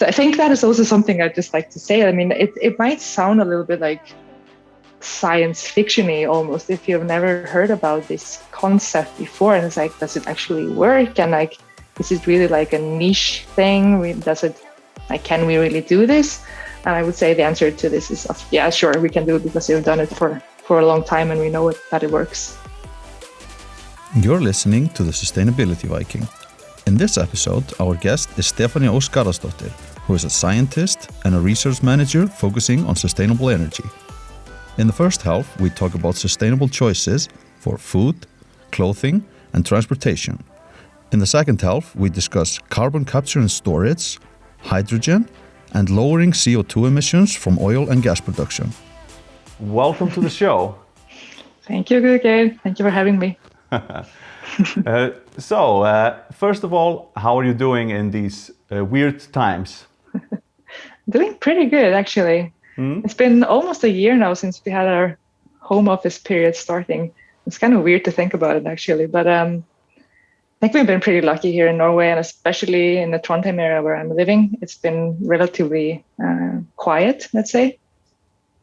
So I think that is also something I'd just like to say. I mean, it might sound a little bit like science fiction-y almost if you've never heard about this concept before. And it's like, does it actually work? And like, is it really like a niche thing? Can we really do this? And I would say the answer to this is, yeah, sure, we can do it because we've done it for a long time and we know that it works. You're listening to the Sustainability Viking. In this episode, our guest is Stefanía Ósk Garðarsdóttir, who is a scientist and a research manager focusing on sustainable energy. In the first half, we talk about sustainable choices for food, clothing, and transportation. In the second half, we discuss carbon capture and storage, hydrogen, and lowering CO2 emissions from oil and gas production. Welcome to the show. Thank you, Gugge. Thank you for having me. So, first of all, how are you doing in these weird times? Doing pretty good, actually. It's been almost a year now since we had our home office period starting. It's kind of weird to think about it, actually. But I think we've been pretty lucky here in Norway, and especially in the Trondheim area where I'm living. It's been relatively quiet, let's say.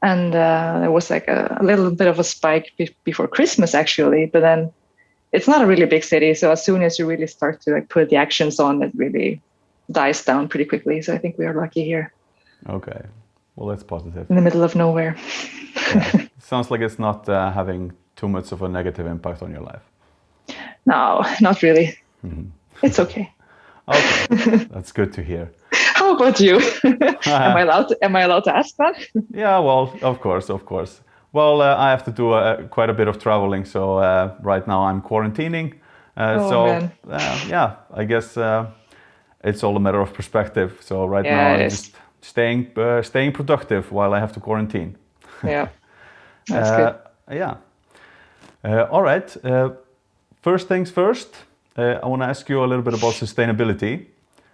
And there was like a little bit of a spike before Christmas, actually. But then it's not a really big city. So as soon as you really start to like put the actions on, it really dies down pretty quickly. So I think we are lucky here. Okay. Well, that's positive. In the middle of nowhere. Yeah. Sounds like it's not having too much of a negative impact on your life. No, not really. Mm-hmm. It's okay. Okay, that's good to hear. How about you? Am I allowed to ask that? Yeah, well, of course. Well, I have to do quite a bit of traveling, so right now I'm quarantining. Man. Yeah, I guess it's all a matter of perspective. So right now I'm just staying productive while I have to quarantine. Yeah, that's good. Yeah. All right. First things first, I want to ask you a little bit about sustainability.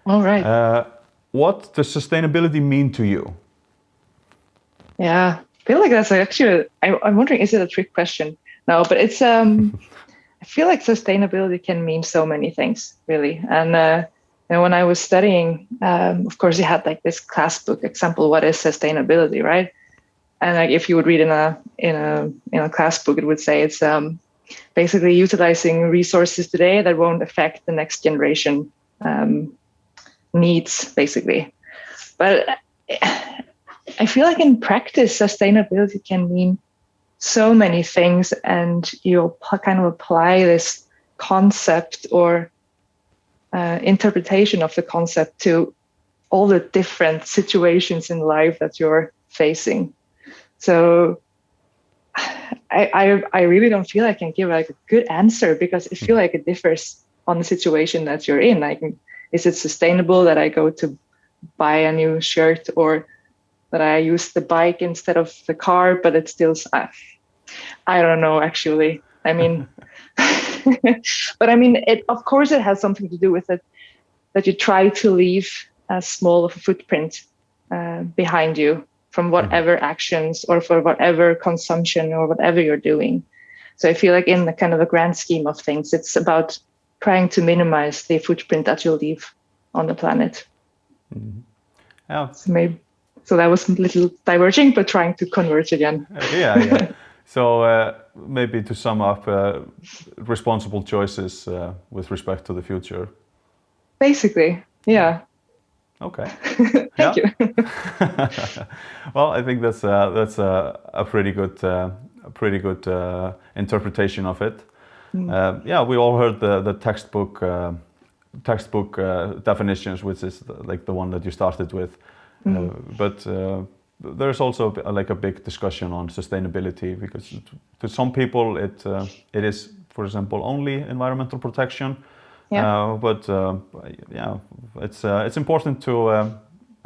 All right. What does sustainability mean to you? Yeah, I feel like that's actually, I'm wondering, is it a trick question? No, but it's, I feel like sustainability can mean so many things, really. And when I was studying, of course, you had like this class book example, what is sustainability, right? And like if you would read in a class book, it would say it's basically utilizing resources today that won't affect the next generation needs, basically. But I feel like in practice, sustainability can mean so many things, and you'll kind of apply this concept or interpretation of the concept to all the different situations in life that you're facing. So I really don't feel I can give like a good answer, because I feel like it differs on the situation that you're in. Like, is it sustainable that I go to buy a new shirt, or that I use the bike instead of the car? But it's still, I don't know, actually. I mean, but I mean, of course it has something to do with it, that you try to leave as small of a footprint behind you from whatever actions or for whatever consumption or whatever you're doing. So I feel like in the kind of the grand scheme of things, it's about trying to minimize the footprint that you'll leave on the planet. Mm-hmm. Yeah. So that was a little diverging, but trying to converge again. Yeah. So maybe to sum up, responsible choices with respect to the future. Basically, yeah. Okay. Thank you. Well, I think that's a pretty good interpretation of it. Yeah, we all heard the textbook definitions, which is like the one that you started with. But there's also like a big discussion on sustainability, because to some people it is, for example, only environmental protection. Yeah. But it's important to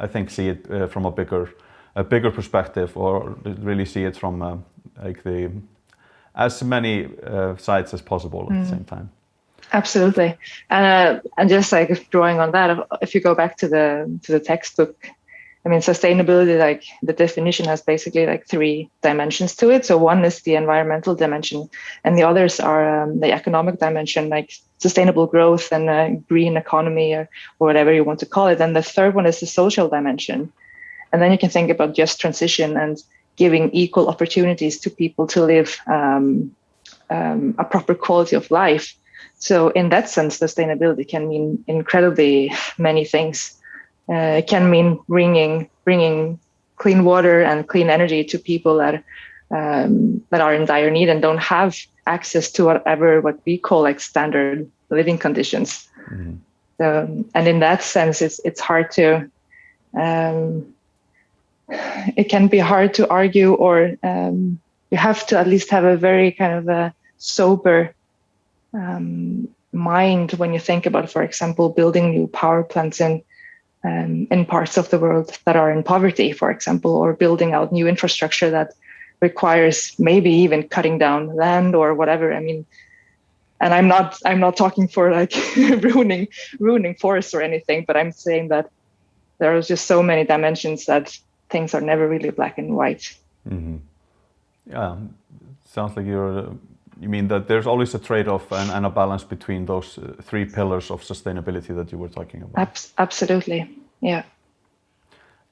I think see it from a bigger perspective, or really see it from like as many sides as possible at the same time. Absolutely, and just like drawing on that, if you go back to the textbook, I mean, sustainability, like the definition has basically like 3 dimensions to it. So one is the environmental dimension, and the others are the economic dimension, like sustainable growth and a green economy, or whatever you want to call it. And the third one is the social dimension. And then you can think about just transition and giving equal opportunities to people to live a proper quality of life. So in that sense, sustainability can mean incredibly many things. It can mean bringing clean water and clean energy to people that are in dire need and don't have access to what we call like standard living conditions. Mm-hmm. And in that sense, it's hard to. It can be hard to argue, or you have to at least have a very kind of a sober mind when you think about, for example, building new power plants in parts of the world that are in poverty, for example, or building out new infrastructure that requires maybe even cutting down land or whatever. I mean, and I'm not talking for like ruining forests or anything, but I'm saying that there are just so many dimensions that things are never really black and white. Mm-hmm. Yeah, sounds like you mean that there's always a trade-off and a balance between those three pillars of sustainability that you were talking about. Absolutely, yeah.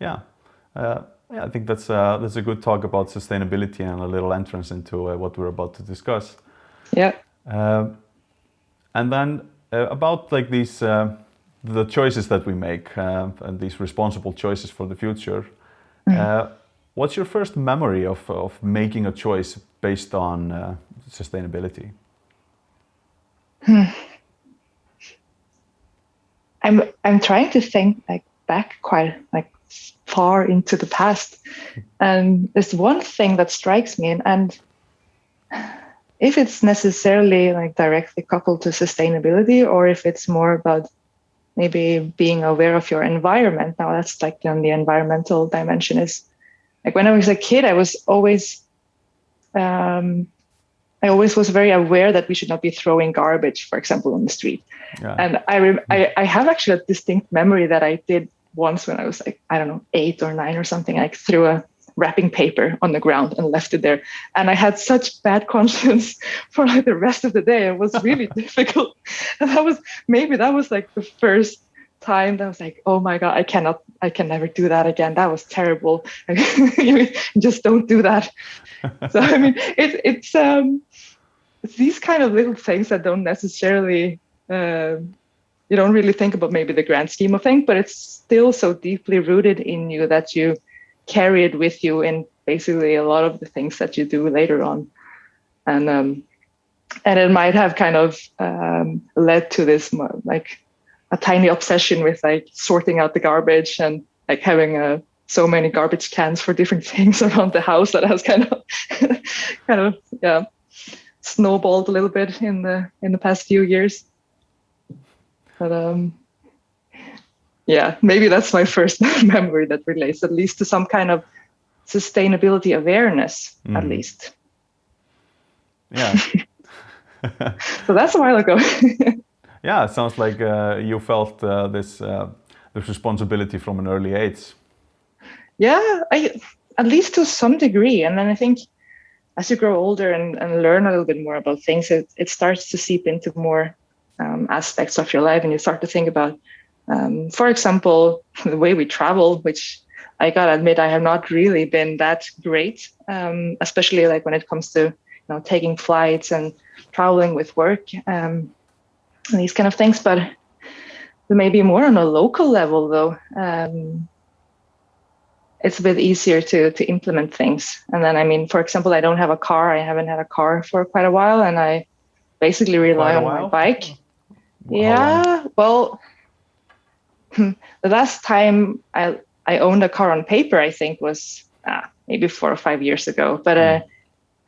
Yeah, I think that's a good talk about sustainability and a little entrance into what we're about to discuss. Yeah. And then about like these the choices that we make and these responsible choices for the future. What's your first memory of making a choice based on sustainability? I'm trying to think like back quite like far into the past, and there's one thing that strikes me, and if it's necessarily like directly coupled to sustainability, or if it's more about maybe being aware of your environment. Now that's like on the environmental dimension is like when I was a kid, I was always was very aware that we should not be throwing garbage, for example, on the street. Yeah. And I have actually a distinct memory that I did once when I was like, I don't know, 8 or 9 or something. I threw a wrapping paper on the ground and left it there. And I had such bad conscience for like the rest of the day. It was really difficult. And that was like the first time that I was like, oh my God, I can never do that again. That was terrible. Just don't do that. So, I mean, it's these kind of little things that don't necessarily, you don't really think about maybe the grand scheme of things, but it's still so deeply rooted in you that you carry it with you in basically a lot of the things that you do later on. And it might have kind of led to this like a tiny obsession with like sorting out the garbage and like having so many garbage cans for different things around the house that has kind of snowballed a little bit in the past few years. But maybe that's my first memory that relates at least to some kind of sustainability awareness, at least. Yeah. So that's a while ago. Yeah, it sounds like you felt this responsibility from an early age. Yeah, at least to some degree. And then I think as you grow older and learn a little bit more about things, it starts to seep into more aspects of your life. And you start to think about, for example, the way we travel, which I gotta admit, I have not really been that great, especially like when it comes to taking flights and traveling with work, and these kind of things. But maybe more on a local level, though, it's a bit easier to implement things. And then, I mean, for example, I don't have a car. I haven't had a car for quite a while, and I basically rely on my bike. Yeah, well, the last time I owned a car on paper, I think was maybe 4 or 5 years ago. But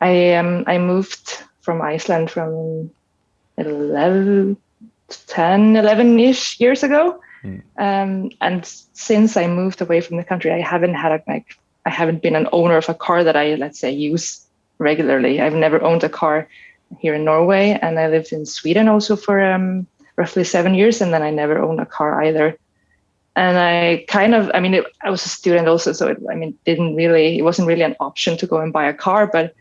I moved from Iceland from 11-ish years ago. And since I moved away from the country, I haven't been an owner of a car that I, let's say, use regularly. I've never owned a car here in Norway, and I lived in Sweden also for roughly 7 years, and then I never owned a car either. And I was a student also, so it wasn't really an option to go and buy a car. But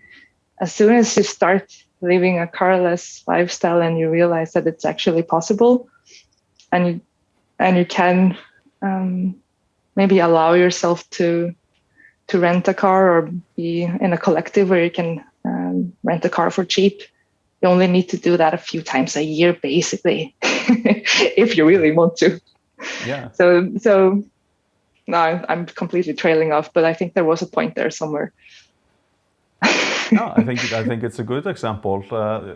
as soon as you start living a carless lifestyle and you realize that it's actually possible, and you can maybe allow yourself to rent a car or be in a collective where you can rent a car for cheap. You only need to do that a few times a year, basically, if you really want to. Yeah. So no, I'm completely trailing off, but I think there was a point there somewhere. No, I think it's a good example.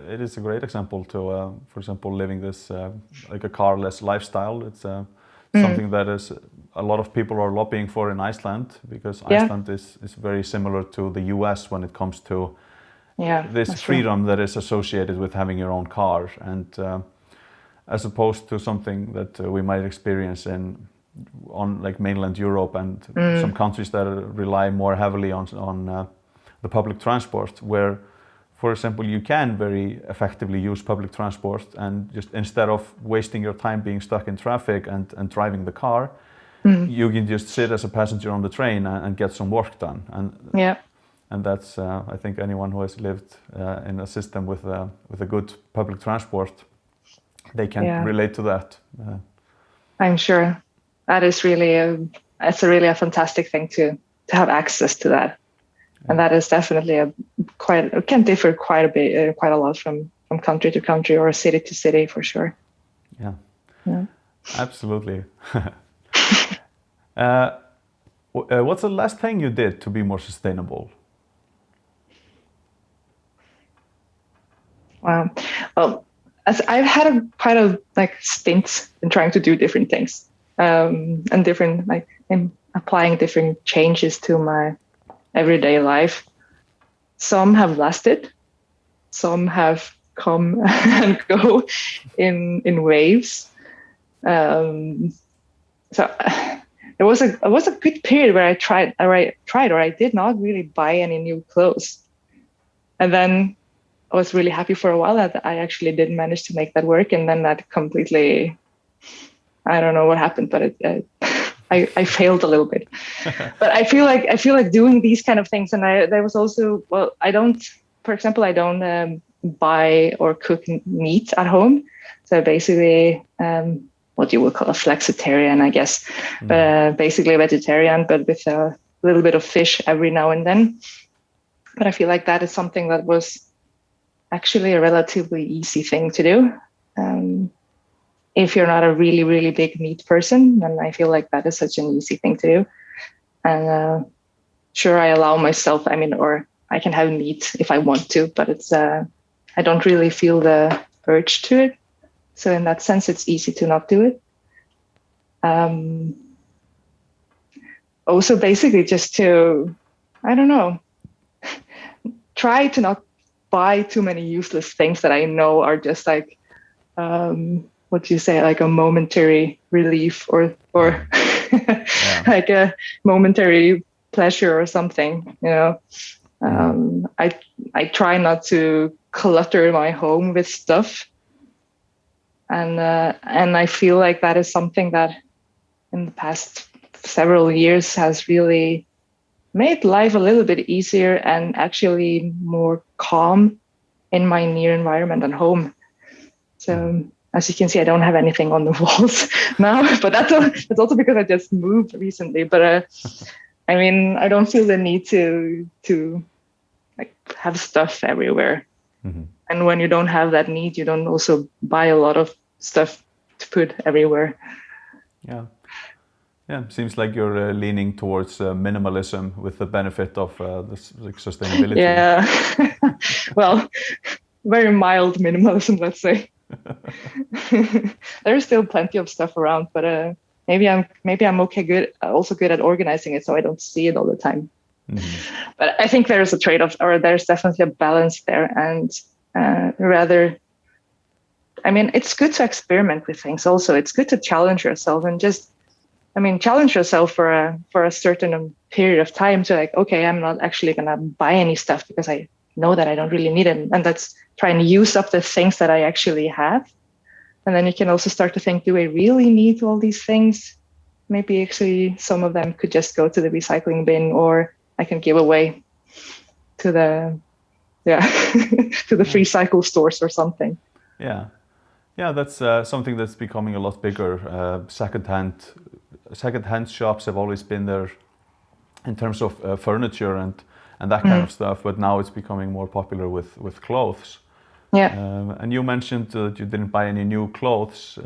It is a great example to, for example, living this like a carless lifestyle. It's something that is a lot of people are lobbying for in Iceland, because Iceland is very similar to the US when it comes to this freedom that is associated with having your own car, and as opposed to something that we might experience on like mainland Europe and some countries that rely more heavily on the public transport, where, for example, you can very effectively use public transport, and just instead of wasting your time being stuck in traffic and driving the car, you can just sit as a passenger on the train and get some work done. And that's I think anyone who has lived in a system with a good public transport, they can relate to that. I'm sure that is really it's really a fantastic thing to have access to that. And that is definitely it can differ quite a bit, quite a lot from country to country or city to city, for sure. Yeah. Absolutely. What's the last thing you did to be more sustainable? Wow. Well, as I've had quite a stint in trying to do different things, and different in applying different changes to my everyday life. Some have lasted, some have come and go in waves. So there was a good period where I did not really buy any new clothes, and then I was really happy for a while that I actually did manage to make that work, and then that completely, I don't know what happened, but I failed a little bit. But I feel like doing these kind of things, and there was also, well, I don't buy or cook meat at home, so basically what you would call a flexitarian, I guess, but basically a vegetarian, but with a little bit of fish every now and then. But I feel like that is something that was actually a relatively easy thing to do. If you're not a really, really big meat person, then I feel like that is such an easy thing to do. And sure, I allow myself, or I can have meat if I want to, but it's I don't really feel the urge to it. So in that sense, it's easy to not do it. Also, basically just to, I don't know, try to not buy too many useless things that I know are just like, what do you say, like a momentary relief or like a momentary pleasure or something, I try not to clutter my home with stuff, and I feel like that is something that in the past several years has really made life a little bit easier and actually more calm in my near environment and home. So as you can see, I don't have anything on the walls now, but that's also because I just moved recently. But I don't feel the need to have stuff everywhere. And when you don't have that need, you don't also buy a lot of stuff to put everywhere. Yeah, seems like you're leaning towards minimalism with the benefit of this sustainability. Yeah, well, very mild minimalism, let's say. There's still plenty of stuff around, but maybe I'm good at organizing it, so I don't see it all the time. But I think there's a trade-off, or there's definitely a balance there, and it's good to experiment with things. Also, it's good to challenge yourself and just, challenge yourself for a certain period of time to okay, I'm not actually gonna buy any stuff because I know that I don't really need it, and let's try and use up the things that I actually have. And then you can also start to think, do I really need all these things? Maybe actually some of them could just go to the recycling bin, or I can give away to to the free cycle stores or something. Yeah, that's something that's becoming a lot bigger. Second-hand shops have always been there in terms of furniture and that kind of stuff, but now it's becoming more popular with clothes. Yeah. And you mentioned that you didn't buy any new clothes.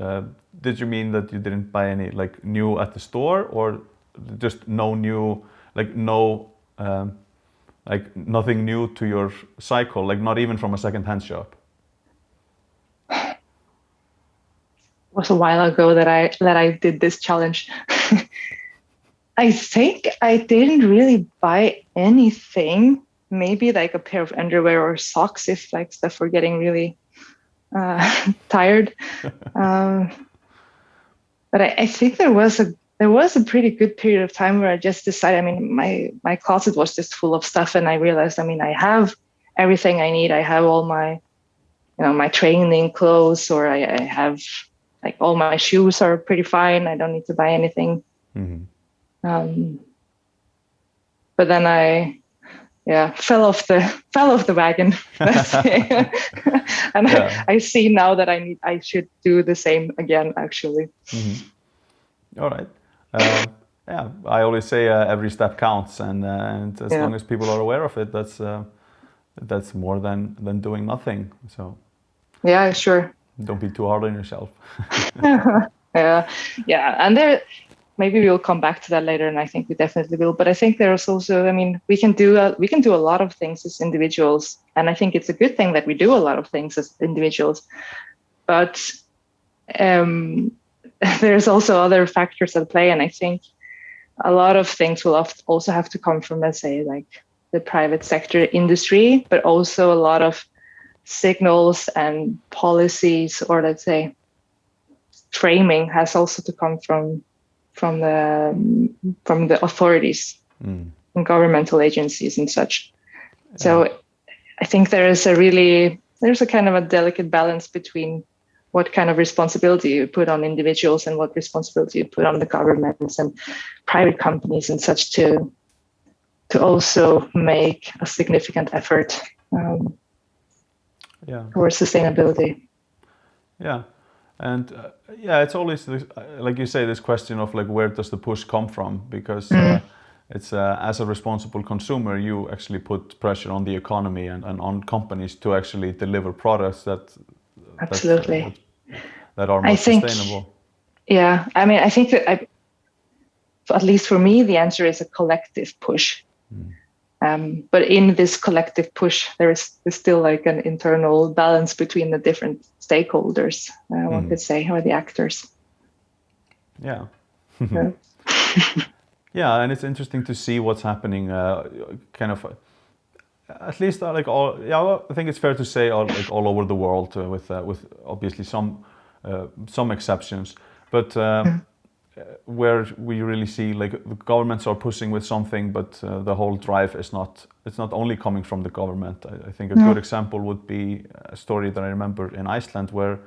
Did you mean that you didn't buy any like new at the store, or just no new, like no, like nothing new to your cycle, like not even from a second-hand shop? It was a while ago that I did this challenge. I think I didn't really buy anything. Maybe like a pair of underwear or socks if like stuff were getting really tired. But I think there was a pretty good period of time where I just decided, I mean, my closet was just full of stuff, and I realized, I mean, I have everything I need. I have all my, my training clothes, or I have like all my shoes are pretty fine. I don't need to buy anything. Mm-hmm. But then I fell off the wagon. And I see now that I should do the same again, actually. Mm-hmm. All right. I always say every step counts, and as long as people are aware of it, that's more than doing nothing. So yeah, sure. Don't be too hard on yourself. Yeah, and there. Maybe we'll come back to that later, and I think we definitely will. But I think there's also, I mean, we can do a lot of things as individuals, and I think it's a good thing that we do a lot of things as individuals. But there's also other factors at play, and I think a lot of things will also have to come from, let's say, like the private sector industry, but also a lot of signals and policies, or let's say, framing has also to come from the authorities and governmental agencies and such. So I think there's a kind of a delicate balance between what kind of responsibility you put on individuals and what responsibility you put on the governments and private companies and such to also make a significant effort towards sustainability. Yeah. And it's always, like you say, this question of like, where does the push come from? Because it's as a responsible consumer, you actually put pressure on the economy and on companies to actually deliver products that are more sustainable. Yeah, I mean, I think that at least for me, the answer is a collective push. But in this collective push, there's still like an internal balance between the different stakeholders, one could say, or the actors. Yeah. Yeah, and it's interesting to see what's happening, kind of, at least like all. Yeah, I think it's fair to say all over the world, with obviously some exceptions, but. Where we really see like the governments are pushing with something, but the whole drive it's not only coming from the government. I think a good example would be a story that I remember in Iceland where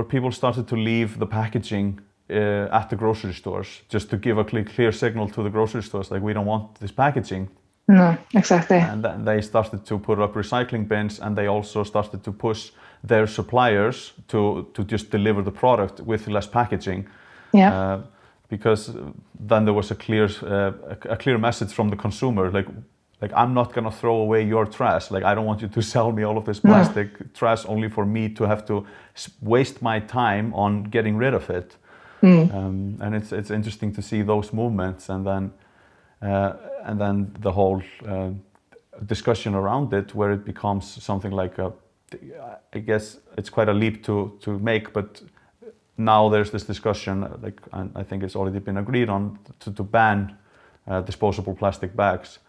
people started to leave the packaging at the grocery stores just to give a clear signal to the grocery stores, like, we don't want this packaging. No, exactly. And then they started to put up recycling bins, and they also started to push their suppliers to just deliver the product with less packaging. Yeah. Because then there was a clear message from the consumer, like I'm not gonna throw away your trash. Like, I don't want you to sell me all of this plastic trash only for me to have to waste my time on getting rid of it. And it's interesting to see those movements, and then the whole discussion around it, where it becomes something like I guess it's quite a leap to make, but. Now there's this discussion, and I think it's already been agreed on, to ban disposable plastic bags.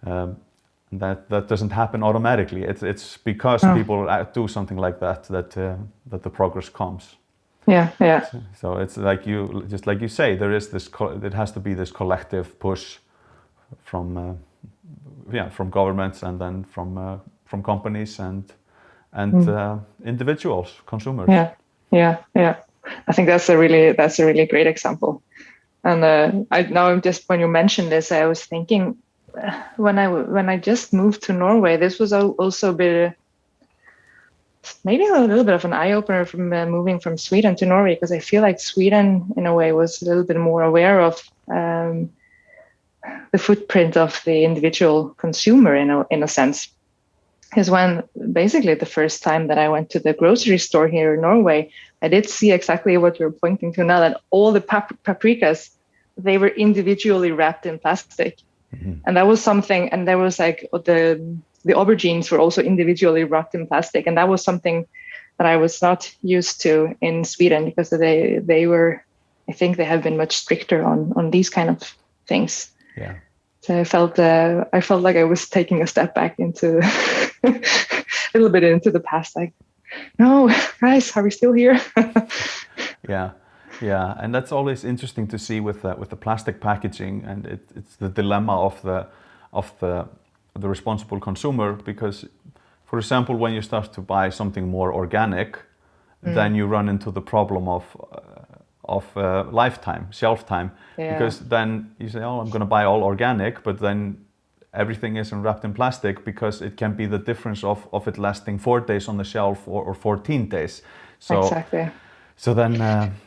That doesn't happen automatically. It's because people do something like that the progress comes. Yeah. So it's like you say, there is this. It has to be this collective push from governments, and then from companies and individuals, consumers. Yeah. I think that's a really great example. And now I'm just, when you mentioned this, I was thinking, when I just moved to Norway, this was also a bit, maybe a little bit of an eye opener from moving from Sweden to Norway, because I feel like Sweden, in a way, was a little bit more aware of the footprint of the individual consumer in a sense. Because when basically the first time that I went to the grocery store here in Norway, I did see exactly what you're pointing to now, that all the paprikas, they were individually wrapped in plastic. Mm-hmm. And that was something, and there was like the aubergines were also individually wrapped in plastic. And that was something that I was not used to in Sweden, because they were, I think they have been much stricter on these kind of things. Yeah. So I felt like I was taking a step back into a little bit into the past. Like, no, guys, are we still here? Yeah, and that's always interesting to see with the plastic packaging, and it's the dilemma of the responsible consumer, because, for example, when you start to buy something more organic, then you run into the problem of lifetime, shelf time, because then you say, oh, I'm going to buy all organic, but then everything isn't wrapped in plastic, because it can be the difference of it lasting 4 days on the shelf or 14 days. So, exactly. So then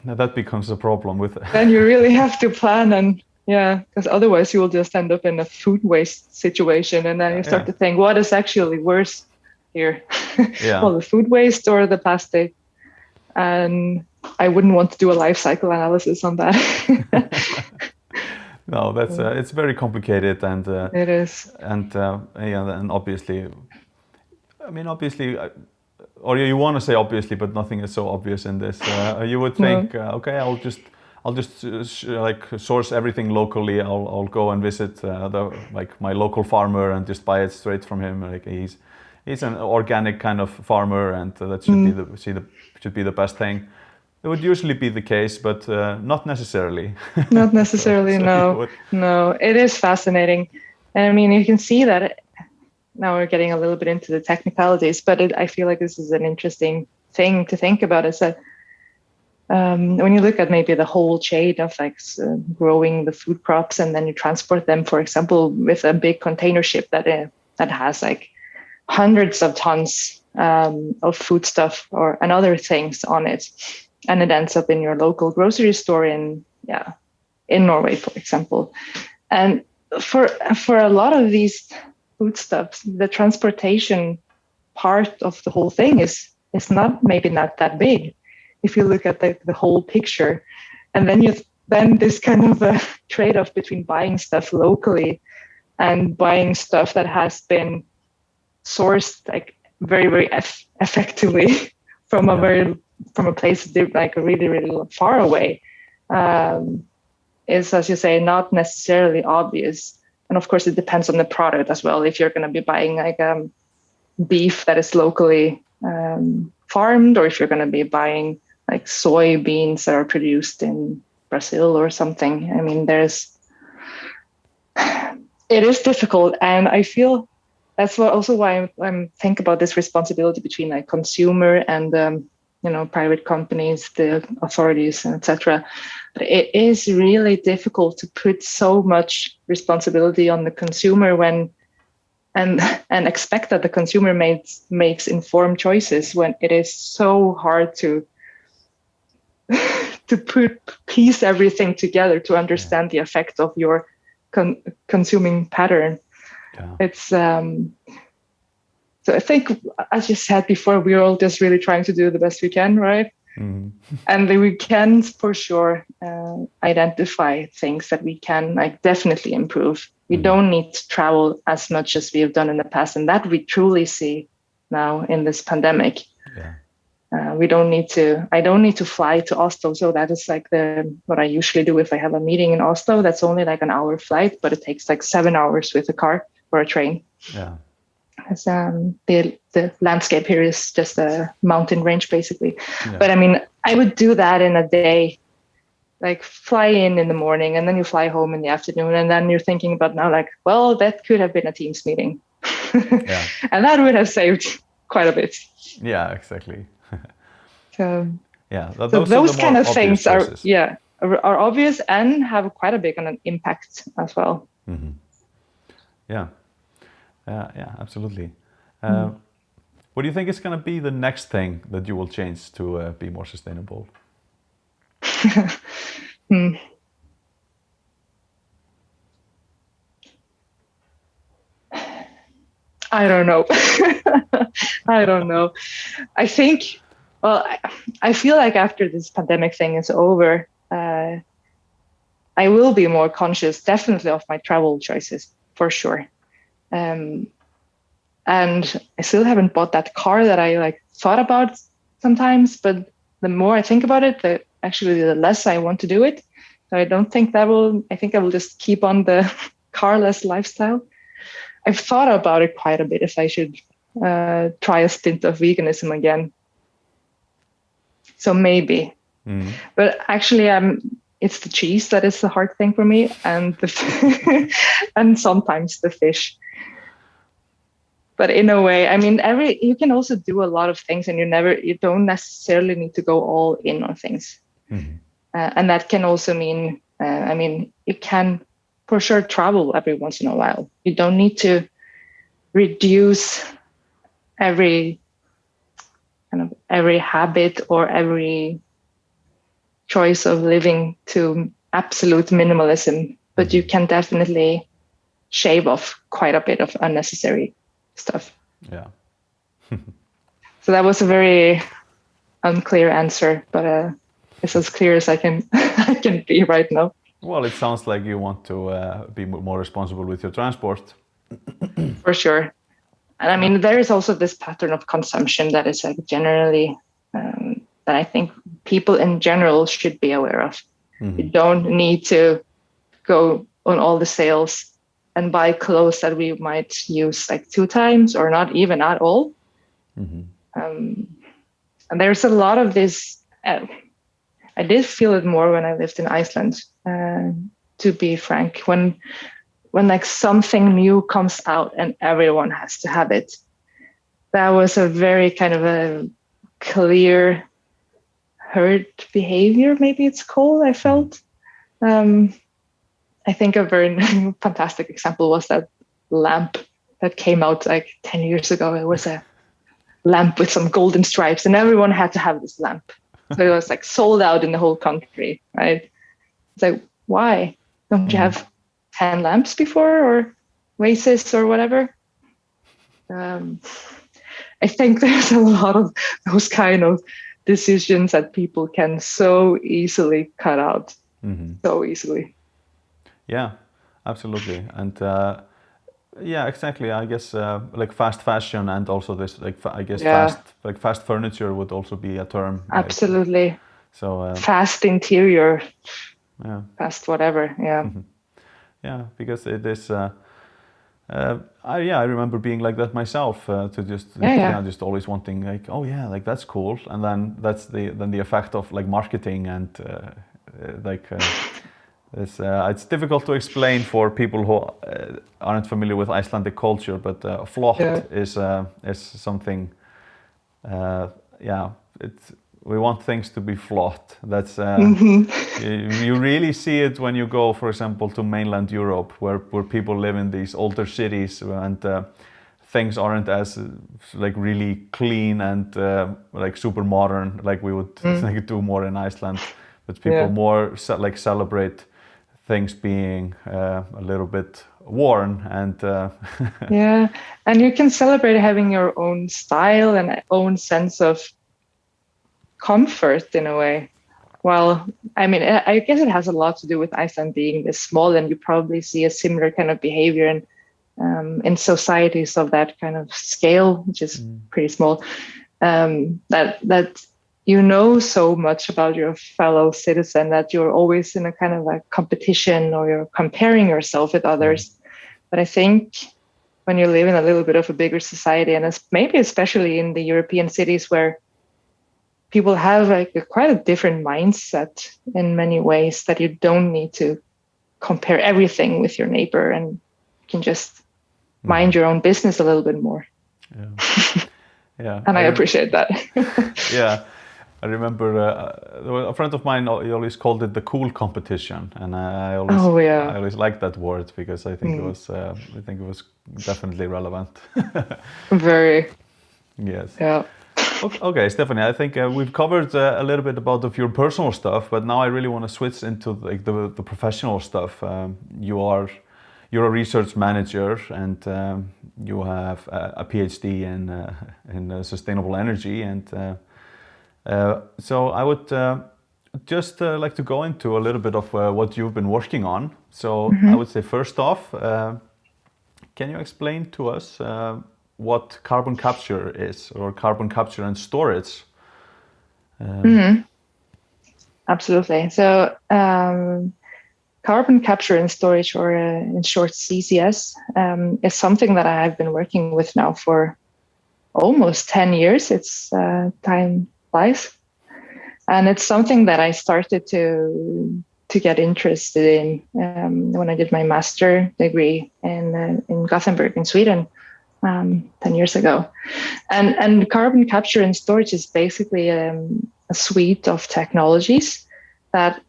that becomes a problem with. Then you really have to plan, and because otherwise you will just end up in a food waste situation, and then you start to think, what is actually worse here? Well, the food waste or the plastic? And I wouldn't want to do a life cycle analysis on that. No, that's it's very complicated, and it is. And obviously, I mean, obviously. Or you want to say obviously, but nothing is so obvious in this. You would think, okay, I'll just like source everything locally. I'll go and visit my local farmer and just buy it straight from him. Like he's an organic kind of farmer, and that should be the best thing. It would usually be the case, but not necessarily. Not necessarily, no. It is fascinating, and I mean, you can see that. Now we're getting a little bit into the technicalities, but I feel like this is an interesting thing to think about, is that when you look at maybe the whole chain of like growing the food crops, and then you transport them, for example, with a big container ship that has like hundreds of tons of foodstuff and other things on it, and it ends up in your local grocery store in Norway, for example. And for a lot of these foodstuffs, the transportation part of the whole thing is maybe not that big if you look at the whole picture. And then this kind of a trade-off between buying stuff locally and buying stuff that has been sourced like very, very effectively from a place like really, really far away is, as you say, not necessarily obvious. And of course, it depends on the product as well. If you're going to be buying like beef that is locally farmed, or if you're going to be buying like soybeans that are produced in Brazil or something. I mean, it is difficult. And I feel that's also why I'm think about this responsibility between like consumer and, private companies, the authorities, etc. But it is really difficult to put so much responsibility on the consumer and expect that the consumer makes informed choices, when it is so hard to piece everything together to understand the effect of your consuming pattern. Yeah. It's so I think, as you said before, we're all just really trying to do the best we can, right? Mm-hmm. And we can for sure identify things that we can definitely improve. We don't need to travel as much as we have done in the past, and that we truly see now in this pandemic. Yeah. I don't need to fly to Oslo, so that is like what I usually do if I have a meeting in Oslo. That's only like an hour flight, but it takes like 7 hours with a car or a train. Yeah. As the landscape here is just a mountain range, basically. Yeah. But I mean, I would do that in a day, like fly in the morning, and then you fly home in the afternoon, and then you're thinking about now, like, well, that could have been a Teams meeting. Yeah. And that would have saved quite a bit. Yeah, exactly. Those kind of things choices. are obvious and have quite a big an impact as well. Mm-hmm. Yeah, yeah, absolutely. What do you think is going to be the next thing that you will change to be more sustainable? I don't know. I don't know. I think, well, I feel like after this pandemic thing is over, I will be more conscious, definitely, of my travel choices, for sure. And I still haven't bought that car that I thought about sometimes, but the more I think about it, the less I want to do it. So I don't think I think I will just keep on the carless lifestyle. I've thought about it quite a bit if I should try a stint of veganism again. So maybe, but actually it's the cheese that is the hard thing for me, and and sometimes the fish. But in a way, I mean, you can also do a lot of things, and you don't necessarily need to go all in on things. And that can also mean, you can for sure travel every once in a while. You don't need to reduce every habit or every choice of living to absolute minimalism, but you can definitely shave off quite a bit of unnecessary stuff. Yeah. So that was a very unclear answer, but it's as clear as I can I can be right now. Well, it sounds like you want to be more responsible with your transport. For sure. And I mean, there is also this pattern of consumption that is generally that I think people in general should be aware of. You don't need to go on all the sales and buy clothes that we might use 2 times or not even at all. And there's a lot of this. I did feel it more when I lived in Iceland, to be frank, when something new comes out and everyone has to have it. That was a very kind of a clear herd behavior, maybe it's called, I felt. I think a very fantastic example was that lamp that came out 10 years ago. It was a lamp with some golden stripes and everyone had to have this lamp. So it was sold out in the whole country, right? It's why? Don't you have 10 lamps before, or vases or whatever? I think there's a lot of those kind of decisions that people can so easily cut out. So easily. Yeah, absolutely. And yeah, exactly. I guess fast fashion and also this fast furniture would also be a term. Absolutely. So fast interior. Yeah. Fast whatever. Yeah. Yeah, because it is. I remember being like that myself. To just always wanting that's cool, and then that's the effect of marketing and it's difficult to explain for people who aren't familiar with Icelandic culture, but flott is something. We want things to be flott. That's you really see it when you go, for example, to mainland Europe, where people live in these older cities and things aren't as really clean and super modern like we would do more in Iceland. But people more celebrate things being a little bit worn and yeah, and you can celebrate having your own style and own sense of comfort in a way. Well, I mean, I guess it has a lot to do with Iceland being this small, and you probably see a similar kind of behavior in societies of that kind of scale, which is pretty small. That so much about your fellow citizen that you're always in a kind of a competition, or you're comparing yourself with others. But I think when you live in a little bit of a bigger society, and maybe especially in the European cities where people have quite a different mindset in many ways, that you don't need to compare everything with your neighbor and you can just mind your own business a little bit more. Yeah. And I appreciate that. Yeah. I remember a friend of mine, he always called it the cool competition, and I always, I always liked that word because I think it was definitely relevant. Very. Yes. Yeah. Okay, Stephanie, I think we've covered a little bit about of your personal stuff, but now I really want to switch into like the professional stuff. You're a research manager, and you have a PhD in sustainable energy, and so I would just like to go into a little bit of what you've been working on. So I would say first off, can you explain to us what carbon capture is, or carbon capture and storage? Absolutely. So carbon capture and storage, or in short CCS, is something that I have been working with now for almost 10 years. It's time flies. And it's something that I started to get interested in when I did my master degree in Gothenburg in Sweden 10 years ago. And carbon capture and storage is basically a suite of technologies that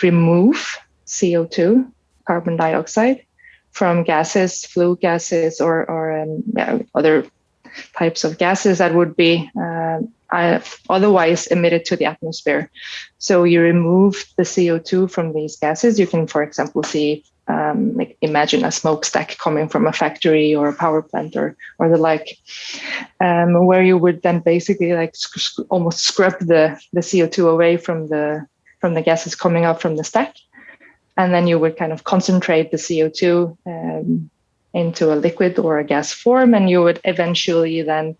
remove CO2, carbon dioxide, from gases, flue gases, or other types of gases that would be otherwise emitted to the atmosphere. So you remove the CO2 from these gases. You can, for example, see, like imagine a smokestack coming from a factory or a power plant or the like, where you would then basically like almost scrub the CO2 away from the gases coming up from the stack. And then you would kind of concentrate the CO2 into a liquid or a gas form, and you would eventually then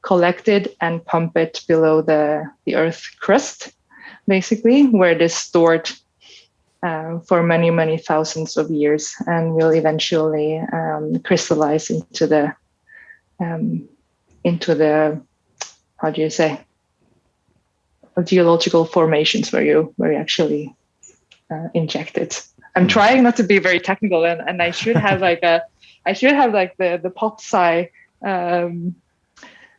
collect it and pump it below the Earth crust, basically, where it is stored for many, many thousands of years, and will eventually crystallize into the how do you say, geological formations where you actually inject it. I'm trying not to be very technical, and I should have like the pop sci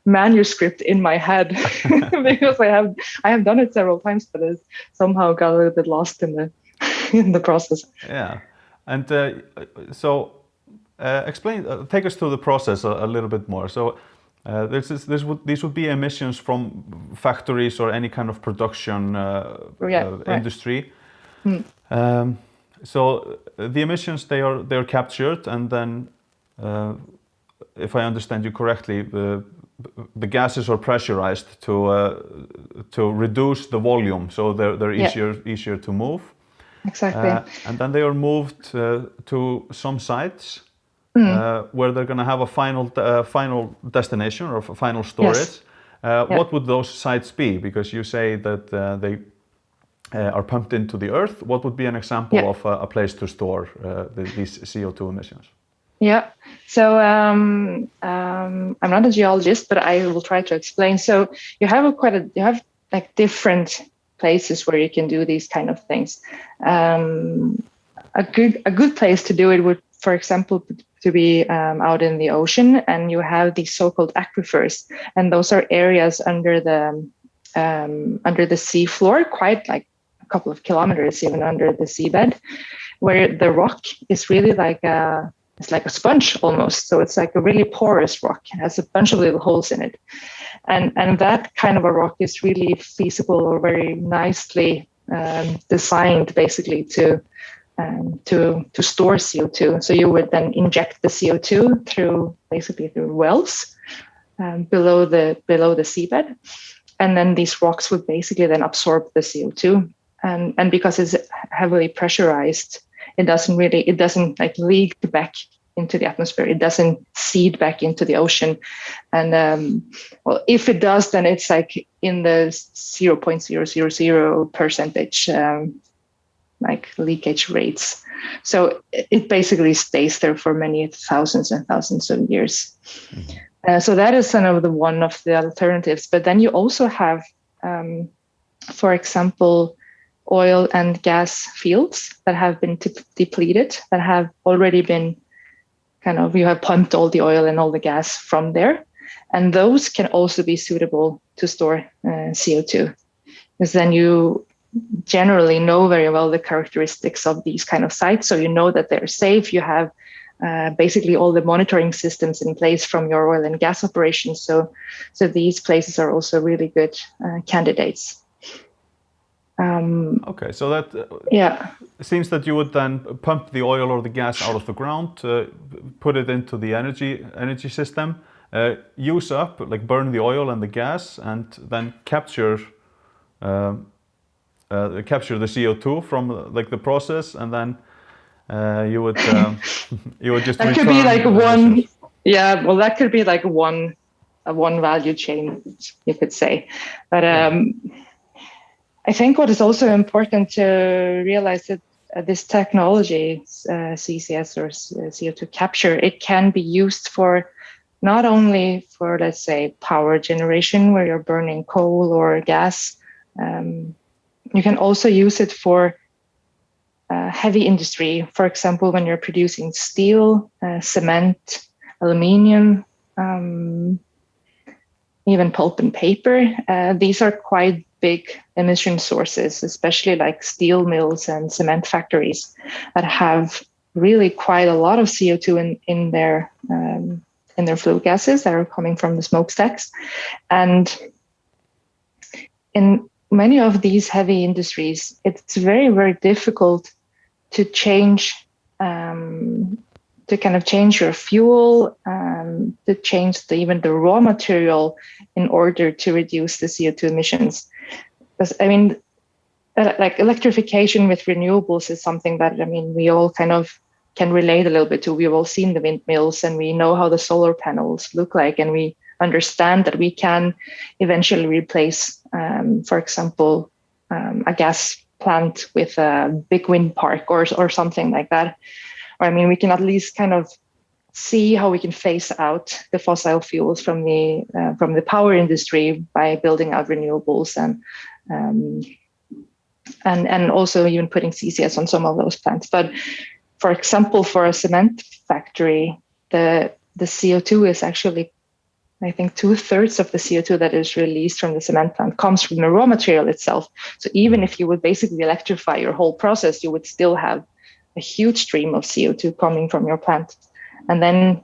manuscript in my head because I have done it several times, but it's somehow got a little bit lost in the process. Yeah, and so take us through the process a little bit more. So these would be emissions from factories or any kind of production industry. So the emissions, they are captured, and then if I understand you correctly, the gases are pressurized to reduce the volume, so they're easier to move. Exactly. And then they are moved to some sites where they're going to have a final destination or a final storage. Yes. What would those sites be? Because you say that they are pumped into the earth. What would be an example of a place to store these CO2 emissions? Yeah, so I'm not a geologist, but I will try to explain. So you have like different places where you can do these kind of things. A good place to do it would, for example, to be out in the ocean, and you have these so-called aquifers, and those are areas under the seafloor, quite like a couple of kilometers even under the seabed, where the rock is really like it's like a sponge almost. So it's like a really porous rock. It has a bunch of little holes in it. And that kind of a rock is really feasible or very nicely designed basically to store CO2. So you would then inject the CO2 through wells below the seabed. And then these rocks would basically then absorb the CO2. And because it's heavily pressurized, it doesn't like leak back into the atmosphere. It doesn't seed back into the ocean. And well, if it does, then it's like in the 0.000% like leakage rates. So it basically stays there for many thousands and thousands of years. So that is one of the alternatives. But then you also have, for example, oil and gas fields that have been depleted, that have already been you have pumped all the oil and all the gas from there. And those can also be suitable to store CO2, because then you generally know very well the characteristics of these kind of sites. So you know that they're safe. You have basically all the monitoring systems in place from your oil and gas operations. So these places are also really good candidates. Okay, so that it seems that you would then pump the oil or the gas out of the ground, put it into the energy system, use up, like burn the oil and the gas, and then capture the CO2 from like the process, and then you would just that could be like one. Yeah, well, that could be like one value chain, you could say, but. I think what is also important to realize that this technology, CCS or CO2 capture, it can be used for not only for, let's say, power generation where you're burning coal or gas. You can also use it for heavy industry. For example, when you're producing steel, cement, aluminium, even pulp and paper. These are quite big emission sources, especially like steel mills and cement factories that have really quite a lot of CO2 in their flue gases that are coming from the smokestacks. And in many of these heavy industries, it's very, very difficult to change, to kind of change your fuel, to change even the raw material in order to reduce the CO2 emissions. Because I mean, like electrification with renewables is something that, I mean, we all kind of can relate a little bit to. We've all seen the windmills and we know how the solar panels look like, and we understand that we can eventually replace, for example, a gas plant with a big wind park or something like that. Or I mean, we can at least kind of see how we can phase out the fossil fuels from the power industry by building out renewables and also even putting CCS on some of those plants. But for example, for a cement factory, the CO2 is actually, I think, 2/3 of the CO2 that is released from the cement plant comes from the raw material itself. So even if you would basically electrify your whole process, you would still have a huge stream of CO2 coming from your plant. And then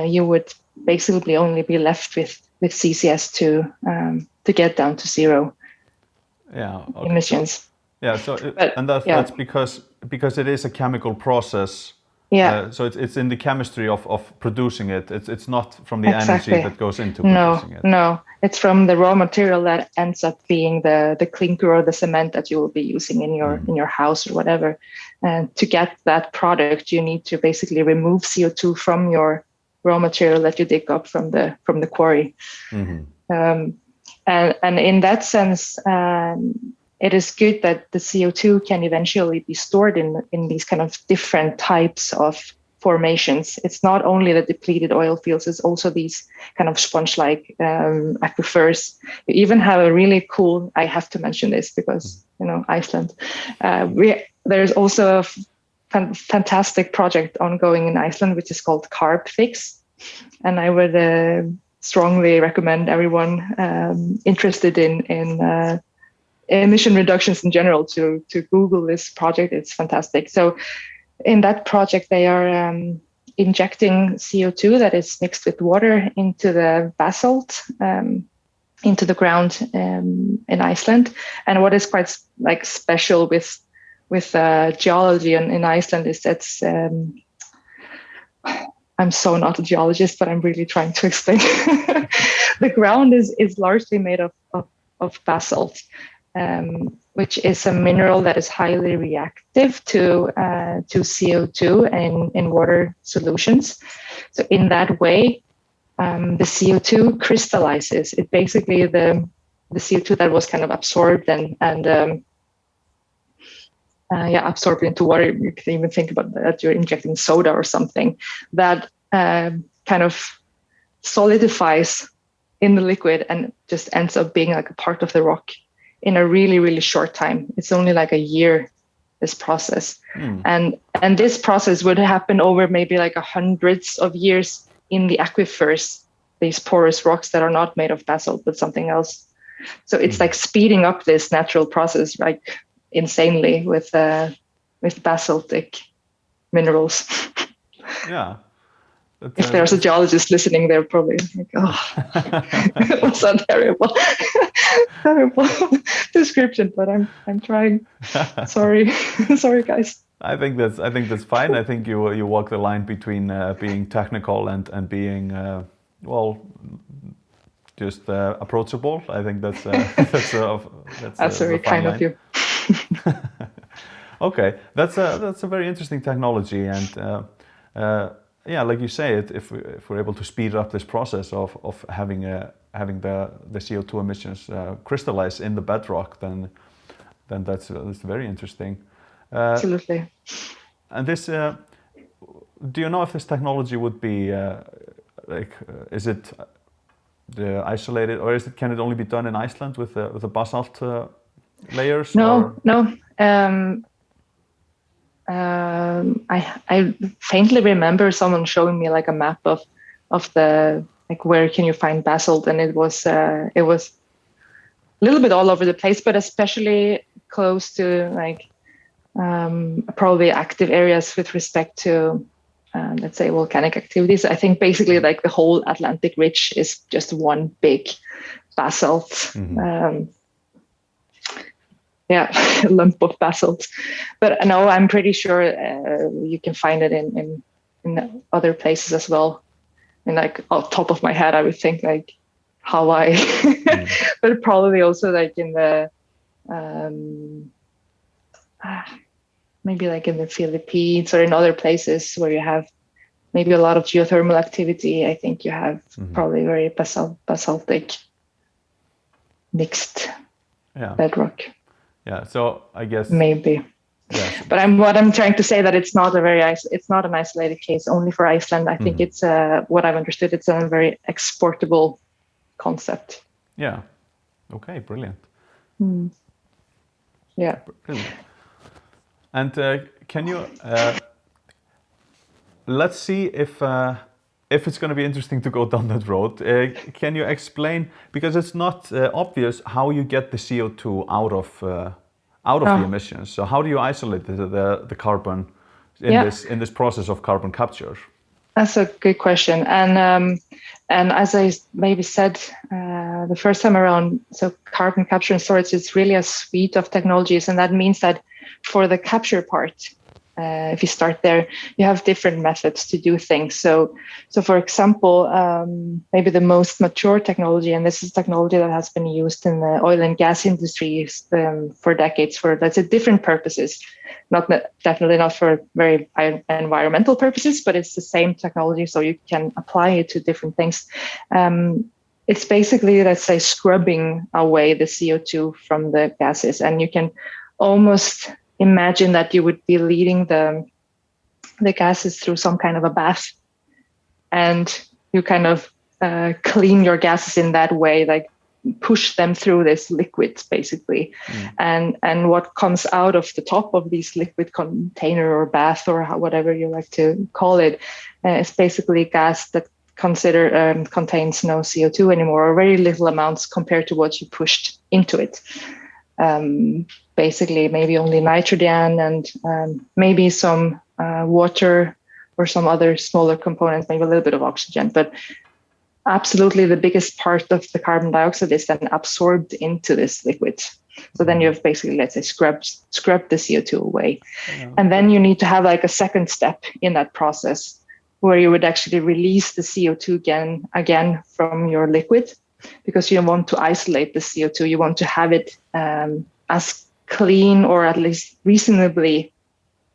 you would basically only be left with CCS to get down to zero emissions. That's because it is a chemical process. So it's in the chemistry of producing it. It's not from the energy that goes into producing it. No, it's from the raw material that ends up being the clinker or the cement that you will be using in your house or whatever. And to get that product, you need to basically remove CO2 from your raw material that you dig up from the quarry. Mm-hmm. And in that sense, it is good that the CO2 can eventually be stored in these kind of different types of formations. It's not only the depleted oil fields, it's also these kind of sponge-like aquifers. You even have a really cool, I have to mention this because, Iceland. There's also a fantastic project ongoing in Iceland, which is called Carb Fix. And I would strongly recommend everyone interested in emission reductions in general to Google this project. It's fantastic. So in that project, they are injecting CO2 that is mixed with water into the basalt, into the ground in Iceland. And what is quite special with geology in Iceland is that I'm so not a geologist, but I'm really trying to explain. The ground is largely made of basalt. Which is a mineral that is highly reactive to CO2 in water solutions. So in that way, the CO2 crystallizes. It basically the CO2 that was kind of absorbed and absorbed into water. You can even think about that you're injecting soda or something that kind of solidifies in the liquid and just ends up being like a part of the rock in a really, really short time. It's only like a year, this process. And this process would happen over maybe like hundreds of years in the aquifers these porous rocks that are not made of basalt, but something else. So it's like speeding up this natural process like insanely with basaltic minerals. Yeah. If there's a geologist listening, they're probably like, "Oh, it was a terrible, terrible description." But I'm trying. Sorry, sorry, guys. I think that's fine. I think you walk the line between being technical and being just approachable. I think that's very kind of you. Okay, that's a very interesting technology, and yeah, like you say, if we're able to speed up this process of having the CO2 emissions crystallize in the bedrock, then that's very interesting. Absolutely. And this, do you know if this technology would be is it isolated, or can it only be done in Iceland with the basalt layers? No. I faintly remember someone showing me like a map of the like where can you find basalt, and it was a little bit all over the place, but especially close to like probably active areas with respect to let's say volcanic activities. I think basically like the whole Atlantic ridge is just one big basalt. Mm-hmm. Lump of basalt. But no, I'm pretty sure you can find it in other places as well. And like off the top of my head, I would think like Hawaii, but probably also like in the maybe like in the Philippines or in other places where you have maybe a lot of geothermal activity. I think you have probably very basaltic mixed bedrock. Yeah, so I guess maybe. Yeah. But what I'm trying to say that it's not an isolated case only for Iceland. I think it's what I've understood. It's a very exportable concept. Yeah. Okay. Brilliant. Yeah. Brilliant. And can you let's see if it's going to be interesting to go down that road. Can you explain, because it's not obvious how you get the CO2 out of the emissions. So how do you isolate the carbon in this process of carbon capture? That's a good question. And as I maybe said the first time around, so carbon capture and storage is really a suite of technologies, and that means that for the capture part, if you start there, you have different methods to do things. So for example, maybe the most mature technology, and this is technology that has been used in the oil and gas industries for decades for, let's say, different purposes, definitely not for very environmental purposes, but it's the same technology, so you can apply it to different things. It's basically, let's say, scrubbing away the CO2 from the gases, and you can almost imagine that you would be leading the gases through some kind of a bath, and you kind of clean your gases in that way, like push them through this liquid basically. And what comes out of the top of this liquid container or bath or whatever you like to call it is basically gas that contains no CO2 anymore, or very little amounts compared to what you pushed into it. Basically maybe only nitrogen and maybe some water or some other smaller components, maybe a little bit of oxygen. But absolutely the biggest part of the carbon dioxide is then absorbed into this liquid. So then you have basically, let's say, scrubbed the CO2 away. Yeah. And then you need to have like a second step in that process where you would actually release the CO2 again from your liquid, because you want to isolate the CO2. You want to have it as clean, or at least reasonably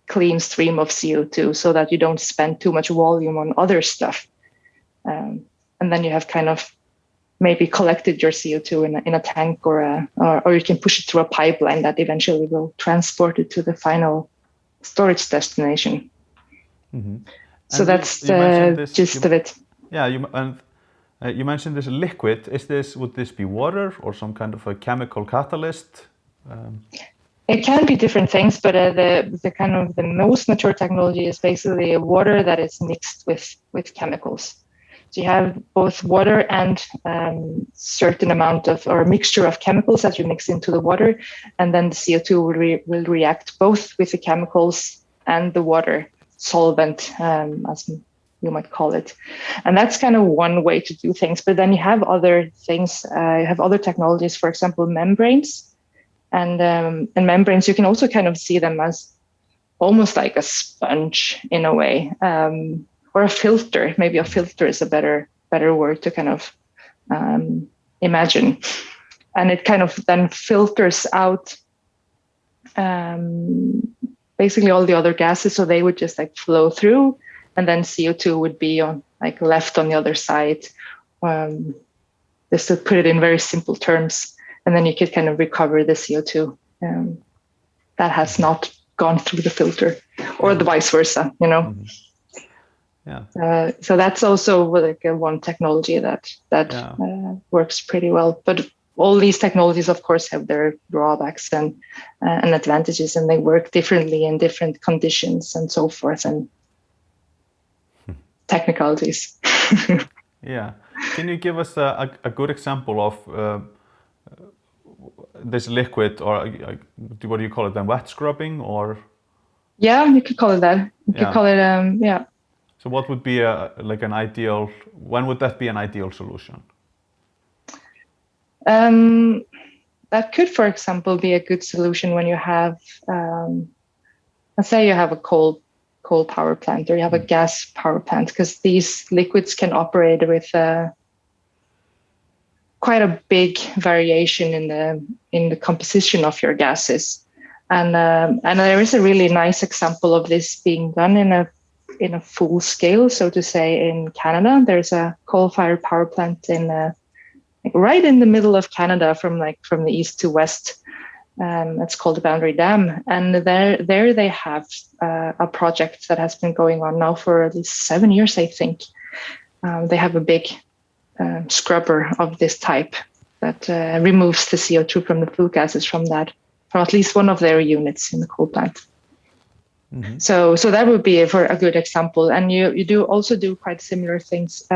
clean stream of CO2, so that you don't spend too much volume on other stuff. And then you have kind of maybe collected your CO2 in a tank, or you can push it through a pipeline that eventually will transport it to the final storage destination. Mm-hmm. So that's the gist of it. Yeah, you mentioned this liquid. Would this be water or some kind of a chemical catalyst? It can be different things, but the kind of the most mature technology is basically water that is mixed with chemicals. So you have both water and certain amount of or mixture of chemicals that you mix into the water, and then the CO2 will react both with the chemicals and the water solvent, as you might call it. And that's kind of one way to do things. But then you have other things, you have other technologies, for example, membranes. And membranes, you can also kind of see them as almost like a sponge in a way. Or a filter. Maybe a filter is a better word to kind of imagine. And it kind of then filters out basically all the other gases, so they would just like flow through, and then CO2 would be on like left on the other side. Just to put it in very simple terms, and then you could kind of recover the CO2 that has not gone through the filter, or the vice versa, you know. Mm-hmm. Yeah. So that's also like one technology that works pretty well. But all these technologies, of course, have their drawbacks and advantages, and they work differently in different conditions and so forth, and technicalities. Yeah. Can you give us a good example of this liquid, or what do you call it then? Wet scrubbing, or? Yeah, you could call it that. You could call it, yeah. So what would be when would that be an ideal solution? That could, for example, be a good solution when you have, let's say you have a coal power plant, or you have a gas power plant, because these liquids can operate with quite a big variation in the composition of your gases. And there is a really nice example of this being done in a full scale, so to say, in Canada. There's a coal-fired power plant right in the middle of Canada, from the east to west. It's called the Boundary Dam, and there they have a project that has been going on now for at least 7 years, I think. They have a big scrubber of this type that removes the CO2 from the flue gases from at least one of their units in the coal plant. Mm-hmm. So that would be for a good example. And you do also do quite similar things.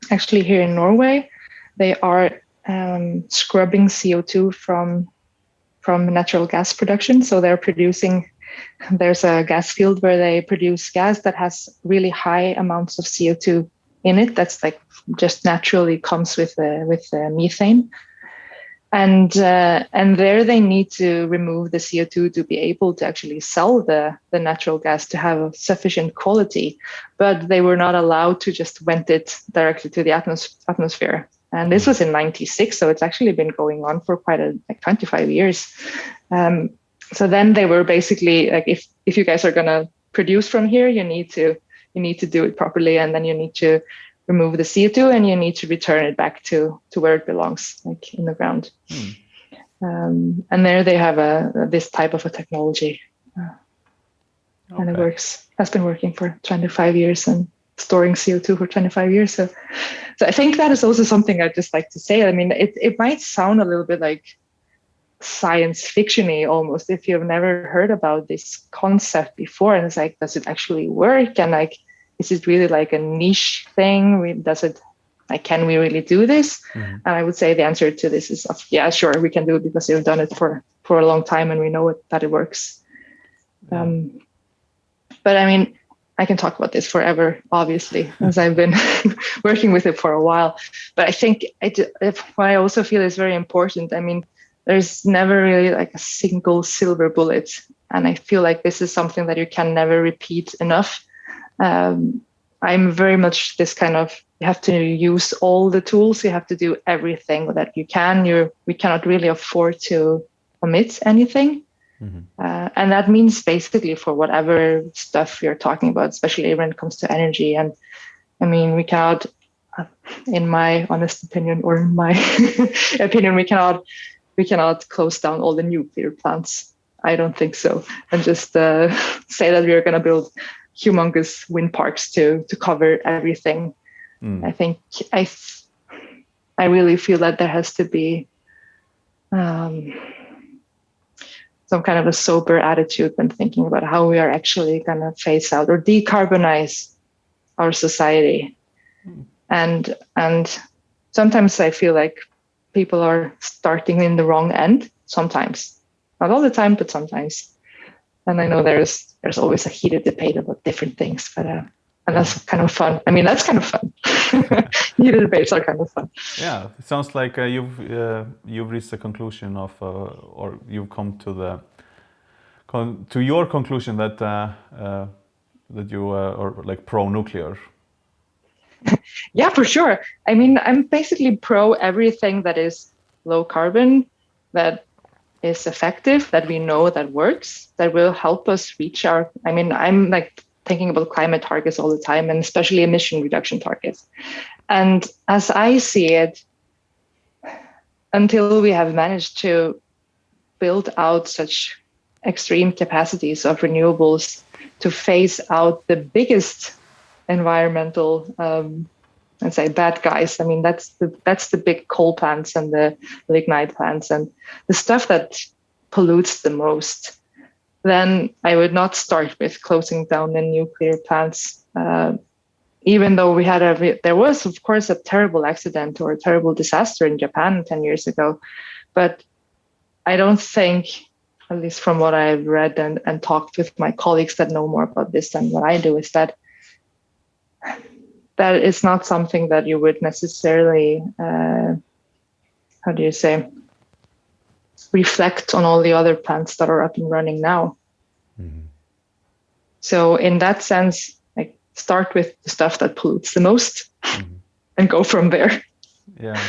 Actually, here in Norway, they are scrubbing CO2 from natural gas production. So there's a gas field where they produce gas that has really high amounts of CO2 in it. That's like just naturally comes with methane. And there they need to remove the CO2 to be able to actually sell the natural gas to have sufficient quality. But they were not allowed to just vent it directly to the atmosphere. And this was in 1996, so it's actually been going on for quite 25 years. So then they were basically like, if you guys are going to produce from here, you need to do it properly, and then you need to remove the CO2 and you need to return it back to where it belongs, like in the ground. And there they have this type of a technology, and it has been working for 25 years and storing CO2 for 25 years. So I think that is also something I'd just like to say. I mean, it might sound a little bit like science fiction-y almost if you've never heard about this concept before. And it's like, does it actually work? And like, is it really like a niche thing? Can we really do this? Mm-hmm. And I would say the answer to this is, yeah, sure, we can do it because we've done it for a long time and we know that it works. But I mean, I can talk about this forever, obviously, as I've been working with it for a while. But I think what I also feel is very important. I mean, there's never really like a single silver bullet. And I feel like this is something that you can never repeat enough. I'm very much this kind of, you have to use all the tools. You have to do everything that you can. We cannot really afford to omit anything. Mm-hmm. And that means basically for whatever stuff you're talking about, especially when it comes to energy. And I mean, we cannot, in my honest opinion, or in my opinion, we cannot close down all the nuclear plants. I don't think so. And just say that we're going to build humongous wind parks to cover everything. I think I really feel that there has to be some kind of a sober attitude when thinking about how we are actually going to phase out or decarbonize our society. And sometimes I feel like people are starting in the wrong end. Sometimes, not all the time, but sometimes. And I know there's always a heated debate about different things, but and that's kind of fun. I mean, that's kind of fun. Heated debates are kind of fun. Yeah, it sounds like you've reached the conclusion of, or you've come to your conclusion that that you are like pro-nuclear. Yeah, for sure. I mean, I'm basically pro everything that is low carbon, that is effective, that we know that works, that will help us reach our, I mean, I'm like thinking about climate targets all the time, and especially emission reduction targets. And as I see it, until we have managed to build out such extreme capacities of renewables to phase out the biggest environmental, let's say, bad guys. I mean, that's the big coal plants and the lignite plants and the stuff that pollutes the most. Then I would not start with closing down the nuclear plants, even though there was, of course, a terrible accident or a terrible disaster in Japan 10 years ago. But I don't think, at least from what I've read and talked with my colleagues that know more about this than what I do, is that is not something that you would necessarily, reflect on all the other plants that are up and running now. Mm-hmm. So in that sense, like, start with the stuff that pollutes the most, mm-hmm. and go from there. Yeah,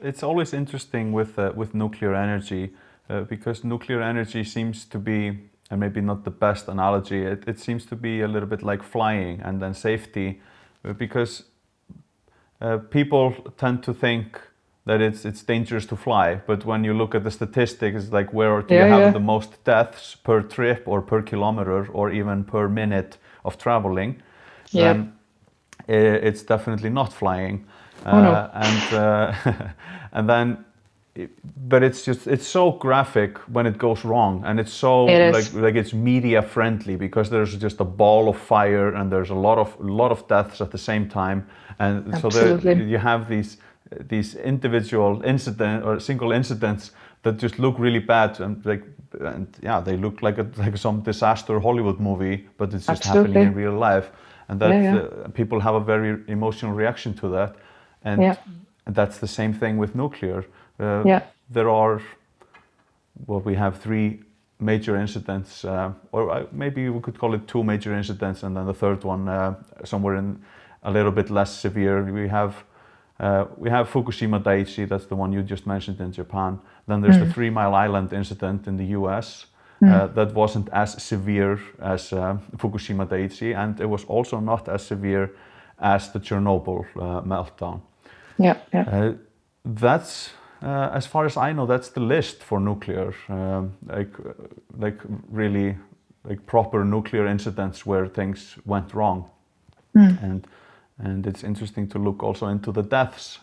it's always interesting with nuclear energy, because nuclear energy seems to be, and maybe not the best analogy, it seems to be a little bit like flying and then safety, because people tend to think that it's dangerous to fly, but when you look at the statistics, like where do you have the most deaths per trip or per kilometer or even per minute of traveling, then it's definitely not flying. No. And then, but it's so graphic when it goes wrong, and it's so like it's media friendly, because there's just a ball of fire and there's a lot of deaths at the same time, and Absolutely. so you have these individual incident or single incidents that just look really bad, and they look like some disaster Hollywood movie, but it's just Absolutely. happening in real life, and that people have a very emotional reaction to that, and that's the same thing with nuclear. There are, we have 3 major incidents, or maybe we could call it 2 major incidents, and then the third one somewhere in a little bit less severe. We have Fukushima Daiichi, that's the one you just mentioned in Japan. Then there's the 3 Mile Island incident in the US. That wasn't as severe as Fukushima Daiichi, and it was also not as severe as the Chernobyl meltdown. That's as far as I know, that's the list for nuclear, like really like proper nuclear incidents where things went wrong. And it's interesting to look also into the deaths.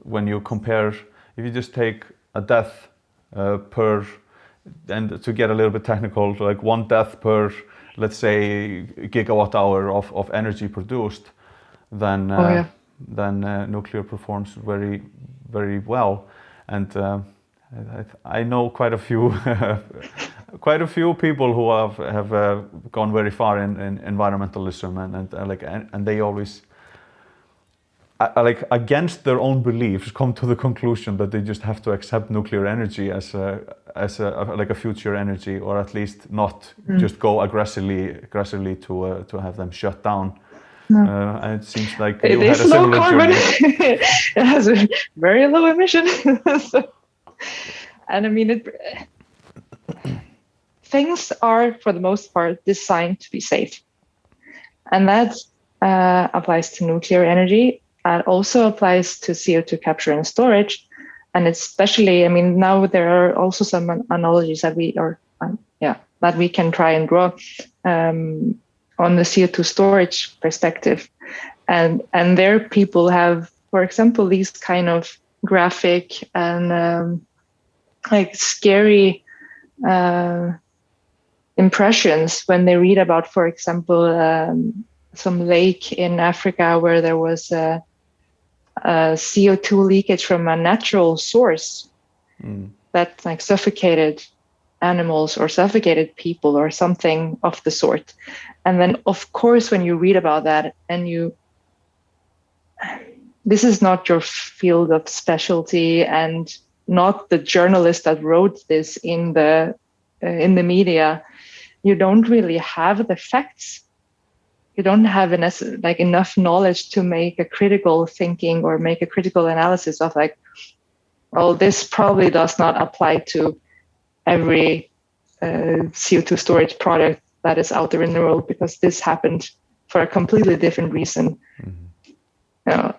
When you compare, if you just take a death per, and to get a little bit technical, like 1 death per, let's say, gigawatt hour of energy produced, then nuclear performs very, very well. And I know quite a few people who have gone very far in environmentalism, and they always like against their own beliefs come to the conclusion that they just have to accept nuclear energy as a future energy, or at least not just go aggressively to have them shut down. And it seems like you had a similar journey. It has a very low emission. And I mean, things are, for the most part, designed to be safe. And that applies to nuclear energy. It also applies to CO2 capture and storage. And especially, I mean, now there are also some analogies that we can try and draw on the CO2 storage perspective. And there people have, for example, these kind of graphic and like scary impressions when they read about, for example, some lake in Africa where there was a CO2 leakage from a natural source that like suffocated animals or suffocated people or something of the sort. And then, of course, when you read about that and this is not your field of specialty and not the journalist that wrote this in the media, you don't really have the facts. You don't have enough knowledge to make a critical thinking or make a critical analysis of like, oh, this probably does not apply to every CO2 storage product that is out there in the world because this happened for a completely different reason. You know,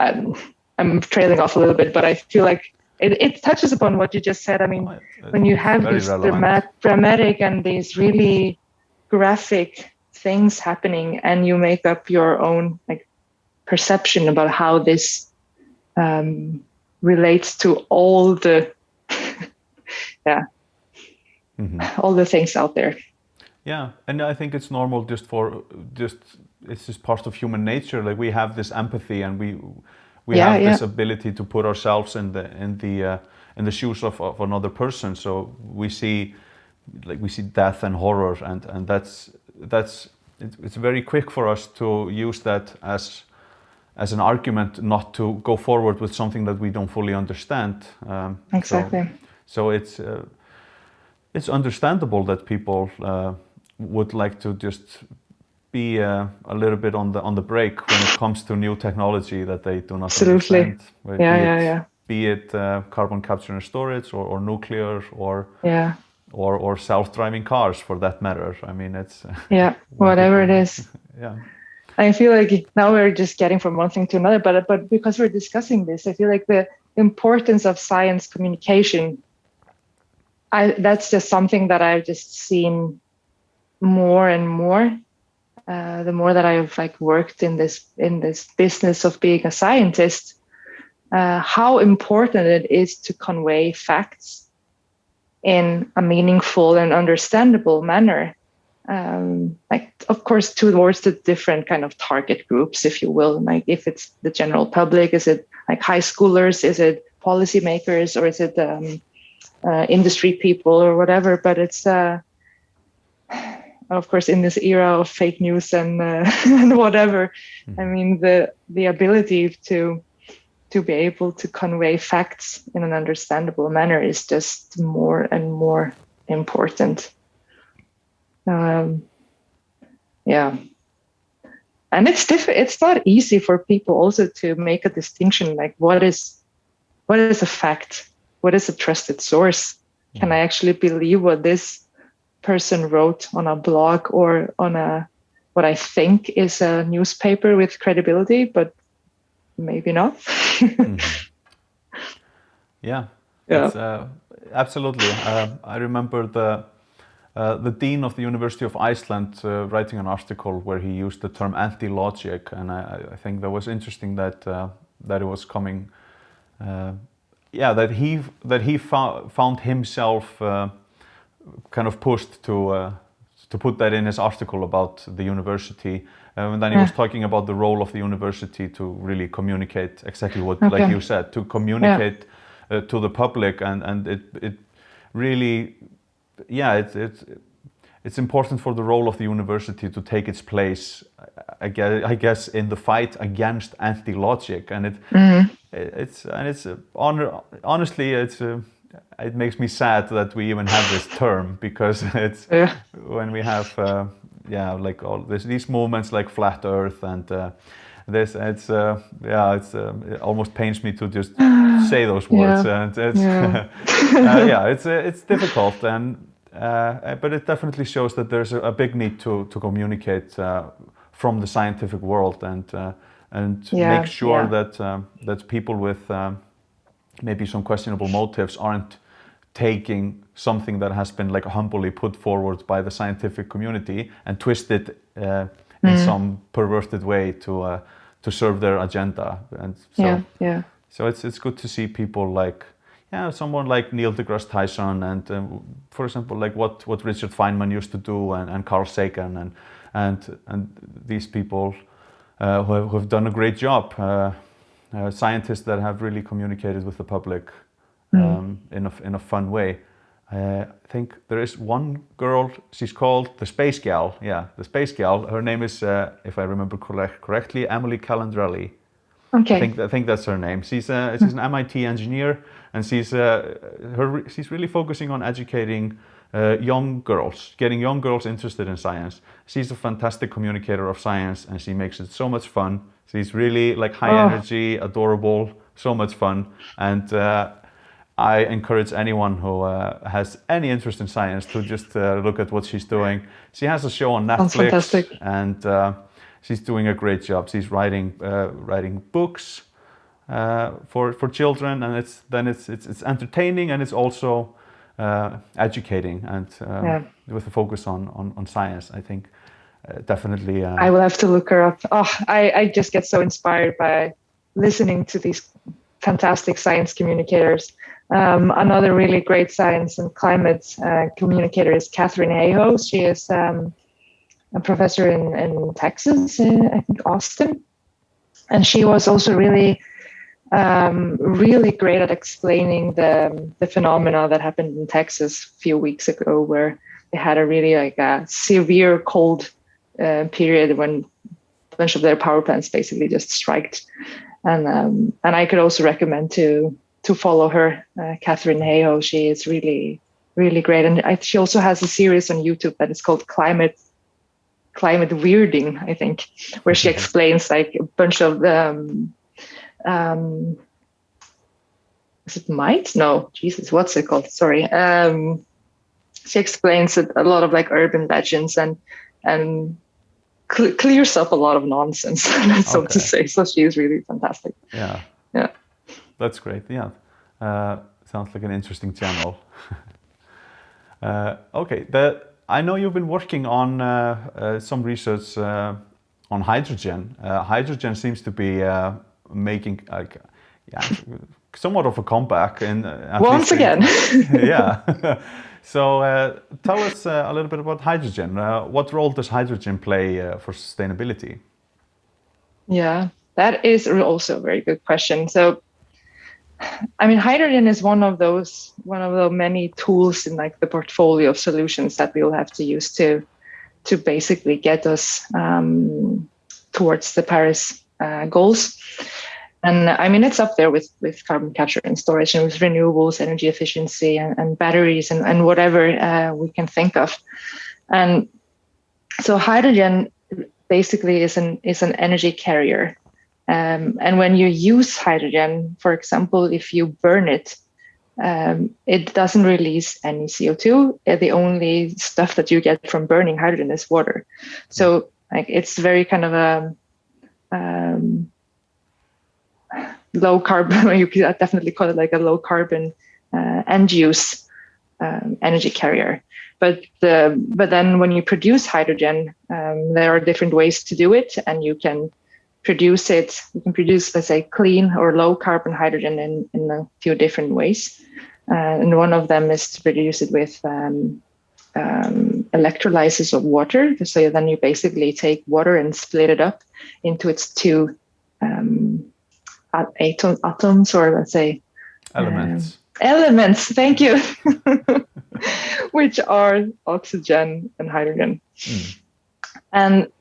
I'm trailing off a little bit, but I feel like it touches upon what you just said. I mean, when you have these dramatic and these really graphic things happening and you make up your own like perception about how this relates to all the all the things out there. Yeah, and I think it's normal it's just part of human nature. Like we have this empathy and we have this ability to put ourselves in the shoes of another person. So we see death and horror, and it's very quick for us to use that as an argument not to go forward with something that we don't fully understand. Exactly. So it's understandable that people would like to just be a little bit on the brake when it comes to new technology that they do not understand. Be it carbon capture and storage, or nuclear, or self-driving cars for that matter. I mean, it's whatever it is. Yeah. I feel like now we're just getting from one thing to another, but because we're discussing this, I feel like the importance of science communication, that's just something that I've just seen more and more. The more that I've like worked in this business of being a scientist, how important it is to convey facts in a meaningful and understandable manner. Like, of course, towards the different kind of target groups, if you will. Like, if it's the general public, is it like high schoolers? Is it policymakers? Or is it industry people or whatever? But it's of course, in this era of fake news and and whatever, I mean, the ability to be able to convey facts in an understandable manner is just more and more important. And it's not easy for people also to make a distinction, like what is a fact, what is a trusted source. Can I actually believe what this person wrote on a blog or on what I think is a newspaper with credibility, but maybe not. Absolutely. I remember the dean of the University of Iceland writing an article where he used the term anti-logic, and I think that was interesting that it was coming. That he found himself kind of pushed to put that in his article about the university, and then he was talking about the role of the university to really communicate exactly what, like you said, to communicate to the public, and it really, it's important for the role of the university to take its place, I guess, in the fight against anti-logic, and honestly, it makes me sad that we even have this term, because it's when we have like all these movements like flat Earth and this, it almost pains me to just say those words, and it's difficult, but it definitely shows that there's a big need to communicate from the scientific world and make sure that people with maybe some questionable motives aren't taking something that has been like humbly put forward by the scientific community and twist it in some perverted way to serve their agenda. And so it's good to see people like someone like Neil deGrasse Tyson and for example like what Richard Feynman used to do and Carl Sagan and these people who have done a great job. Scientists that have really communicated with the public in a fun way. I think there is one girl, she's called the Space Gal. Yeah, the Space Gal. Her name is, if I remember correctly, Emily Calandrelli. Okay. I think that's her name. She's an MIT engineer, and she's really focusing on educating young girls, getting young girls interested in science. She's a fantastic communicator of science, and she makes it so much fun. She's really like high energy, adorable, so much fun, and I encourage anyone who has any interest in science to just look at what she's doing. She has a show on Netflix, and she's doing a great job. She's writing books for children, and it's entertaining, and it's also educating, and with a focus on science. I think definitely. I will have to look her up. I just get so inspired by listening to these fantastic science communicators. Another really great science and climate communicator is Katharine Hayhoe. She is a professor in Texas, I think Austin. And she was also really great at explaining the phenomena that happened in Texas a few weeks ago, where they had a really a severe cold period when a bunch of their power plants basically just striked. And I could also recommend to follow her, Katharine Hayhoe. She is really, really great. And she also has a series on YouTube that is called Climate Weirding, I think, where she explains like a bunch of is it mites? No, Jesus, what's it called? Sorry. She explains a lot of like urban legends and clears up a lot of nonsense, so to say. So she's really fantastic. Yeah. That's great. Yeah. Sounds like an interesting channel. Okay. I know you've been working on some research on hydrogen. Hydrogen seems to be making somewhat of a comeback once again. Yeah. So tell us a little bit about hydrogen. What role does hydrogen play for sustainability? Yeah, that is also a very good question. So, I mean, hydrogen is one of the many tools in like the portfolio of solutions that we will have to use to basically get us towards the Paris goals. And I mean, it's up there with carbon capture and storage and with renewables, energy efficiency and batteries and whatever we can think of. And so hydrogen basically is an energy carrier. And when you use hydrogen, for example, if you burn it, it doesn't release any CO2. The only stuff that you get from burning hydrogen is water. So like it's very kind of a low carbon, you could definitely call it like a low carbon end use energy carrier. But then when you produce hydrogen, there are different ways to do it, and you can produce, let's say, clean or low carbon hydrogen in a few different ways. And one of them is to produce it with electrolysis of water. So then you basically take water and split it up into its two atoms, or let's say elements. Thank you. Which are oxygen and hydrogen. And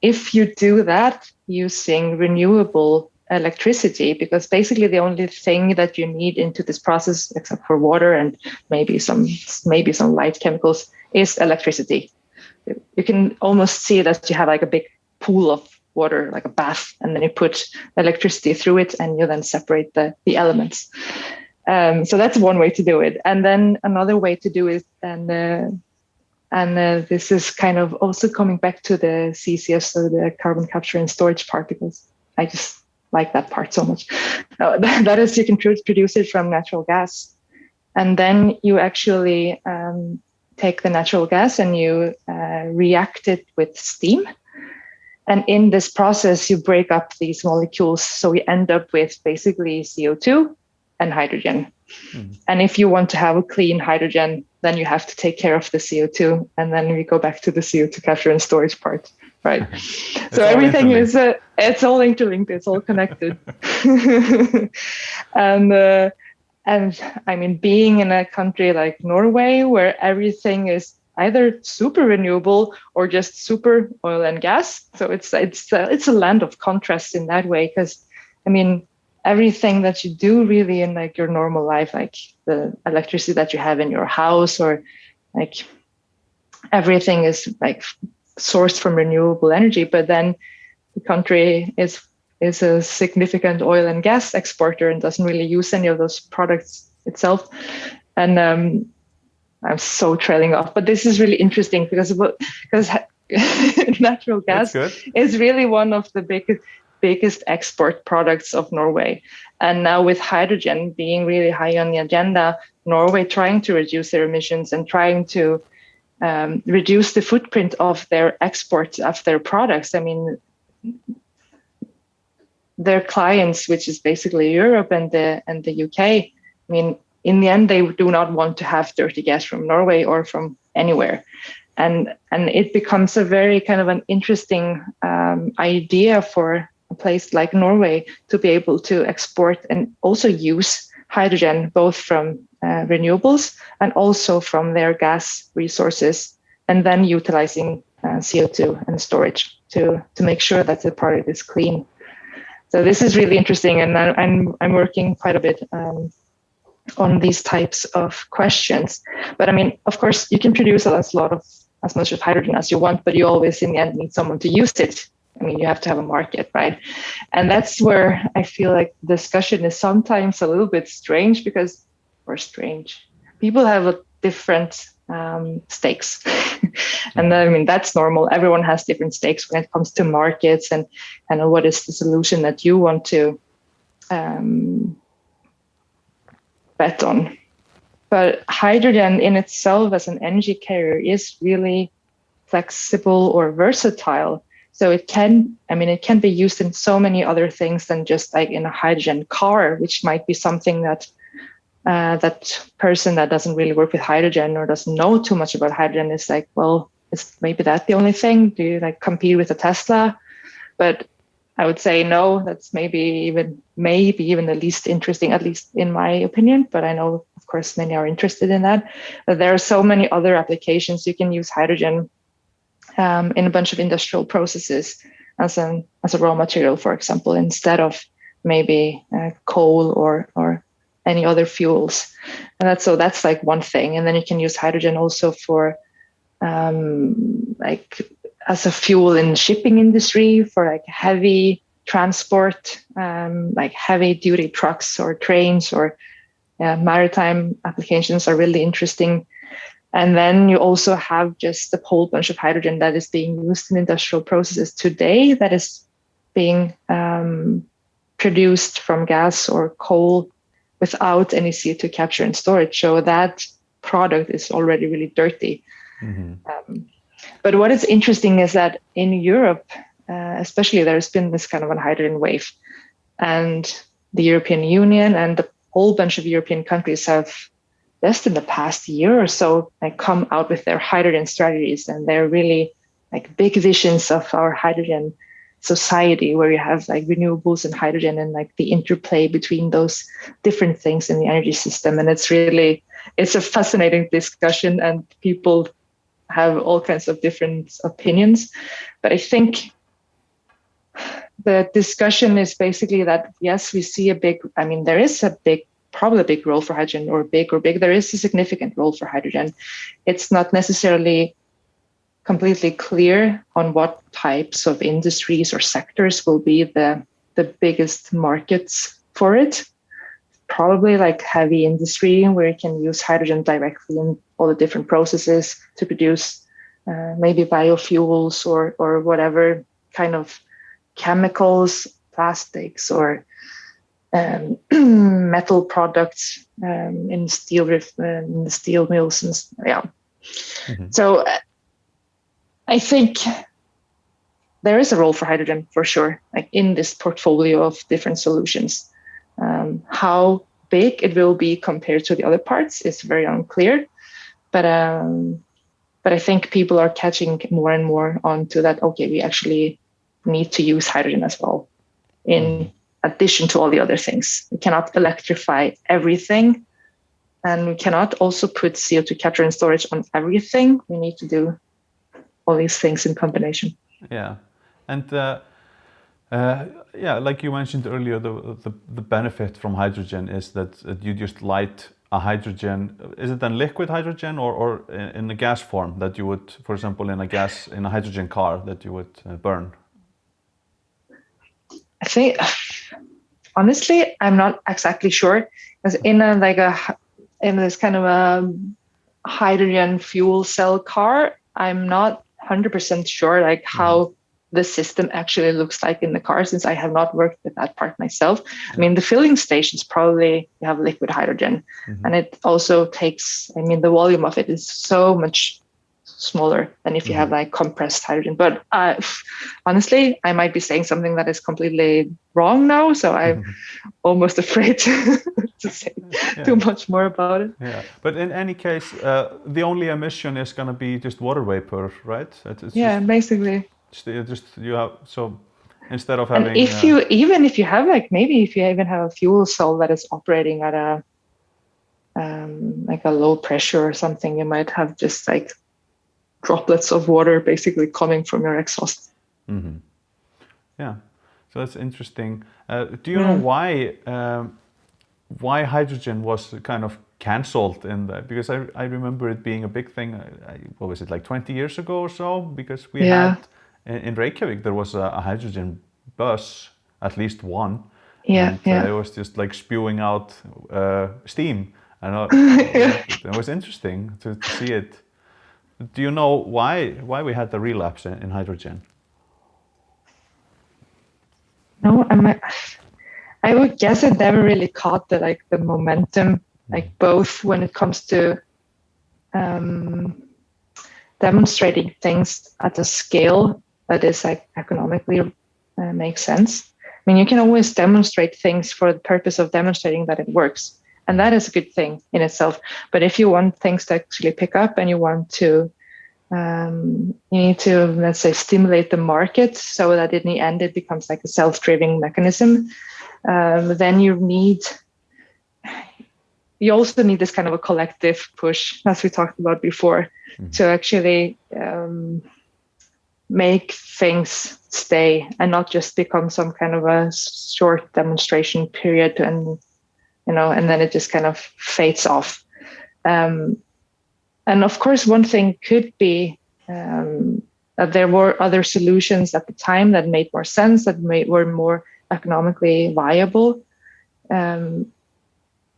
if you do that using renewable electricity, because basically the only thing that you need into this process, except for water and maybe some light chemicals, is electricity. You can almost see that you have like a big pool of water, like a bath, and then you put electricity through it and you then separate the elements. So that's one way to do it. And then another way to do it, and this is kind of also coming back to the CCS, so the carbon capture and storage part, because I just like that part so much. That is, you can produce it from natural gas. And then you actually take the natural gas and you react it with steam. And in this process, you break up these molecules. So we end up with basically CO2 and hydrogen. And if you want to have a clean hydrogen, then you have to take care of the CO2, and then we go back to the CO2 capture and storage part, right? So everything is it's all interlinked, it's all connected. And I mean, being in a country like Norway, where everything is either super renewable or just super oil and gas, so it's a land of contrast in that way. Because I mean, everything that you do really in like your normal life, like the electricity that you have in your house, or like everything is like sourced from renewable energy. But then the country is a significant oil and gas exporter and doesn't really use any of those products itself. And I'm so trailing off, but this is really interesting because natural gas is really one of the biggest export products of Norway. And now with hydrogen being really high on the agenda, Norway trying to reduce their emissions and trying to reduce the footprint of their exports of their products. I mean, their clients, which is basically Europe and the UK, I mean, in the end, they do not want to have dirty gas from Norway or from anywhere. And it becomes a very kind of an interesting idea for a place like Norway to be able to export and also use hydrogen, both from renewables and also from their gas resources, and then utilizing CO2 and storage to make sure that the product is clean. So this is really interesting, and I'm working quite a bit on these types of questions. But I mean, of course, you can produce as much of hydrogen as you want, but you always in the end need someone to use it. I mean, you have to have a market, right? And that's where I feel like discussion is sometimes a little bit strange people have a different stakes. And I mean, that's normal. Everyone has different stakes when it comes to markets and what is the solution that you want to bet on. But hydrogen in itself as an energy carrier is really flexible or versatile. So it can be used in so many other things than just like in a hydrogen car, which might be something that that person that doesn't really work with hydrogen or doesn't know too much about hydrogen is like, well, is maybe that the only thing? Do you like compete with a Tesla? But I would say no, that's maybe even the least interesting, at least in my opinion. But I know, of course, many are interested in that. But there are so many other applications. You can use hydrogen in a bunch of industrial processes as a raw material, for example, instead of maybe coal or any other fuels. And that's like one thing. And then you can use hydrogen also for like as a fuel in the shipping industry for like heavy transport, like heavy duty trucks or trains or maritime applications are really interesting. And then you also have just a whole bunch of hydrogen that is being used in industrial processes today that is being produced from gas or coal without any CO2 capture and storage. So that product is already really dirty. Mm-hmm. But what is interesting is that in Europe, especially, there's been this kind of a hydrogen wave, and the European Union and a whole bunch of European countries have just in the past year or so come out with their hydrogen strategies, and they're really like big visions of our hydrogen society, where you have like renewables and hydrogen and like the interplay between those different things in the energy system. And it's a fascinating discussion, and people have all kinds of different opinions. But I think the discussion is basically that, yes, we see there is probably a big role for hydrogen, or big. There is a significant role for hydrogen. It's not necessarily completely clear on what types of industries or sectors will be the biggest markets for it. Probably like heavy industry, where you can use hydrogen directly in all the different processes to produce maybe biofuels or whatever kind of chemicals, plastics, or metal products in the steel mills. Mm-hmm. So I think there is a role for hydrogen for sure, like in this portfolio of different solutions. How big it will be compared to the other parts is very unclear. but I think people are catching more and more onto that. Okay, we actually need to use hydrogen as well, in addition to all the other things. We cannot electrify everything, and we cannot also put CO2 capture and storage on everything. We need to do all these things in combination. Yeah, and like you mentioned earlier, the benefit from hydrogen is that you just light a hydrogen. Is it then liquid hydrogen or in a gas form that you would, for example, in a hydrogen car that you would burn? I think, honestly, I'm not exactly sure. Because in this kind of a hydrogen fuel cell car, I'm not 100% sure like how the system actually looks like in the car, since I have not worked with that part myself. I mean, the filling stations probably have liquid hydrogen, and it also takes, I mean, the volume of it is so much smaller than if you have like compressed hydrogen. But honestly, I might be saying something that is completely wrong now, so I'm almost afraid to say too much more about it. Yeah, but in any case, the only emission is going to be just water vapor, right? It's basically. Just you have, so instead of having, and if you have like, maybe if you even have a fuel cell that is operating at a like a low pressure or something, you might have just like droplets of water basically coming from your exhaust. Yeah, so that's interesting. Do you know why hydrogen was kind of cancelled in that? Because I remember it being a big thing. What was it, like 20 years ago or so? Because we had in Reykjavik there was a hydrogen bus, at least one. It was just like spewing out steam, and it was interesting to see it. Do you know why we had the relapse in hydrogen? No, I would guess it never really caught the momentum, like both when it comes to demonstrating things at a scale that is like economically makes sense. I mean, you can always demonstrate things for the purpose of demonstrating that it works, and that is a good thing in itself. But if you want things to actually pick up and you want to, you need to, let's say, stimulate the market so that in the end it becomes like a self-driving mechanism, then you also need this kind of a collective push, as we talked about before, to actually make things stay and not just become some kind of a short demonstration period, and then it just kind of fades off. And of course, one thing could be that there were other solutions at the time that made more sense, that were more economically viable. You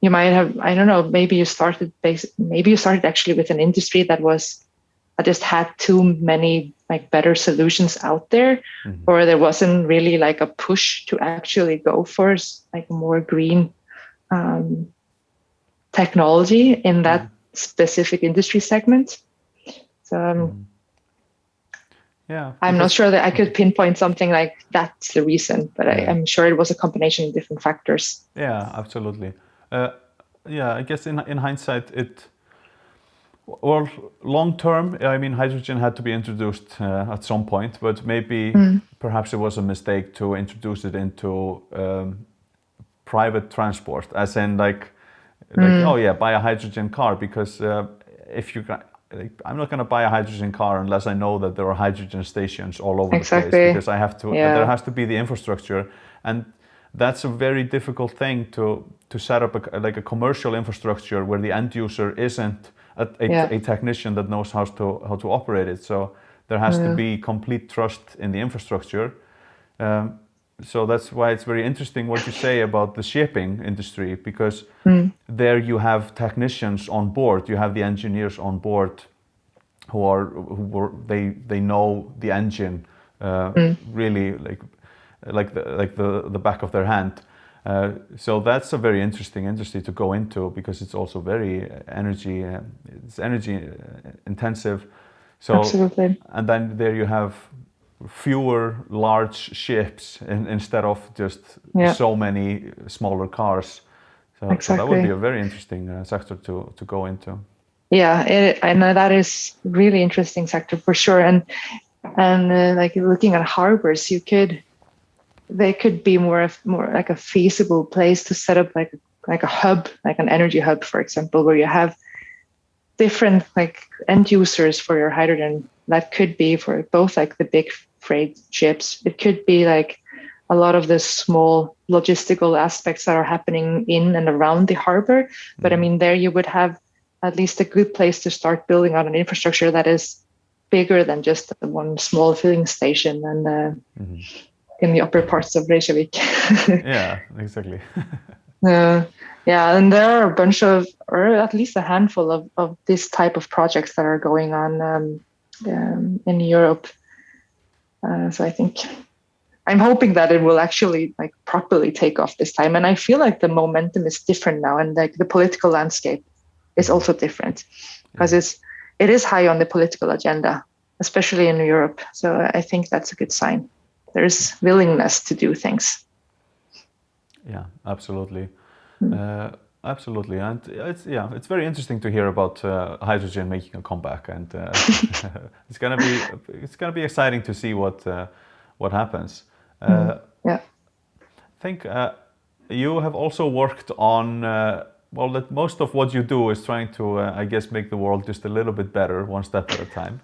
might have, I don't know, maybe you started actually with an industry that just had too many like better solutions out there, or there wasn't really like a push to actually go for like more green technology in that specific industry segment. So I'm not sure that I could pinpoint something like that's the reason, but I'm sure it was a combination of different factors. Yeah, absolutely. I guess in hindsight, long term, I mean, hydrogen had to be introduced at some point, but maybe perhaps it was a mistake to introduce it into private transport, as in like buy a hydrogen car, because I'm not going to buy a hydrogen car unless I know that there are hydrogen stations all over the place, because I have to. There has to be the infrastructure, and that's a very difficult thing to set up a commercial infrastructure where the end user isn't a technician that knows how to operate it. So there has to be complete trust in the infrastructure. So that's why it's very interesting what you say about the shipping industry, because there you have technicians on board, you have the engineers on board they know the engine really like the back of their hand. So that's a very interesting industry to go into, because it's also very energy intensive. So absolutely. And then there you have fewer large ships instead of just so many smaller cars. So that would be a very interesting sector to go into. Yeah, I know that is really interesting sector for sure. And like looking at harbors, they could be more like a feasible place to set up like a hub, like an energy hub, for example, where you have different like end users for your hydrogen. That could be for both like the big freight ships. It could be like a lot of the small logistical aspects that are happening in and around the harbor. But I mean, there you would have at least a good place to start building out an infrastructure that is bigger than just one small filling station and in the upper parts of Reykjavik. Yeah, exactly. Yeah, and there are a bunch of, or at least a handful of this type of projects that are going on in Europe. So I think I'm hoping that it will actually like properly take off this time. And I feel like the momentum is different now, and like the political landscape is also different because it is high on the political agenda, especially in Europe. So I think that's a good sign. There's willingness to do things. Yeah, absolutely. Absolutely, and it's very interesting to hear about hydrogen making a comeback, and it's gonna be exciting to see what happens. Yeah, I think you have also worked on that most of what you do is trying to I guess make the world just a little bit better, one step at a time.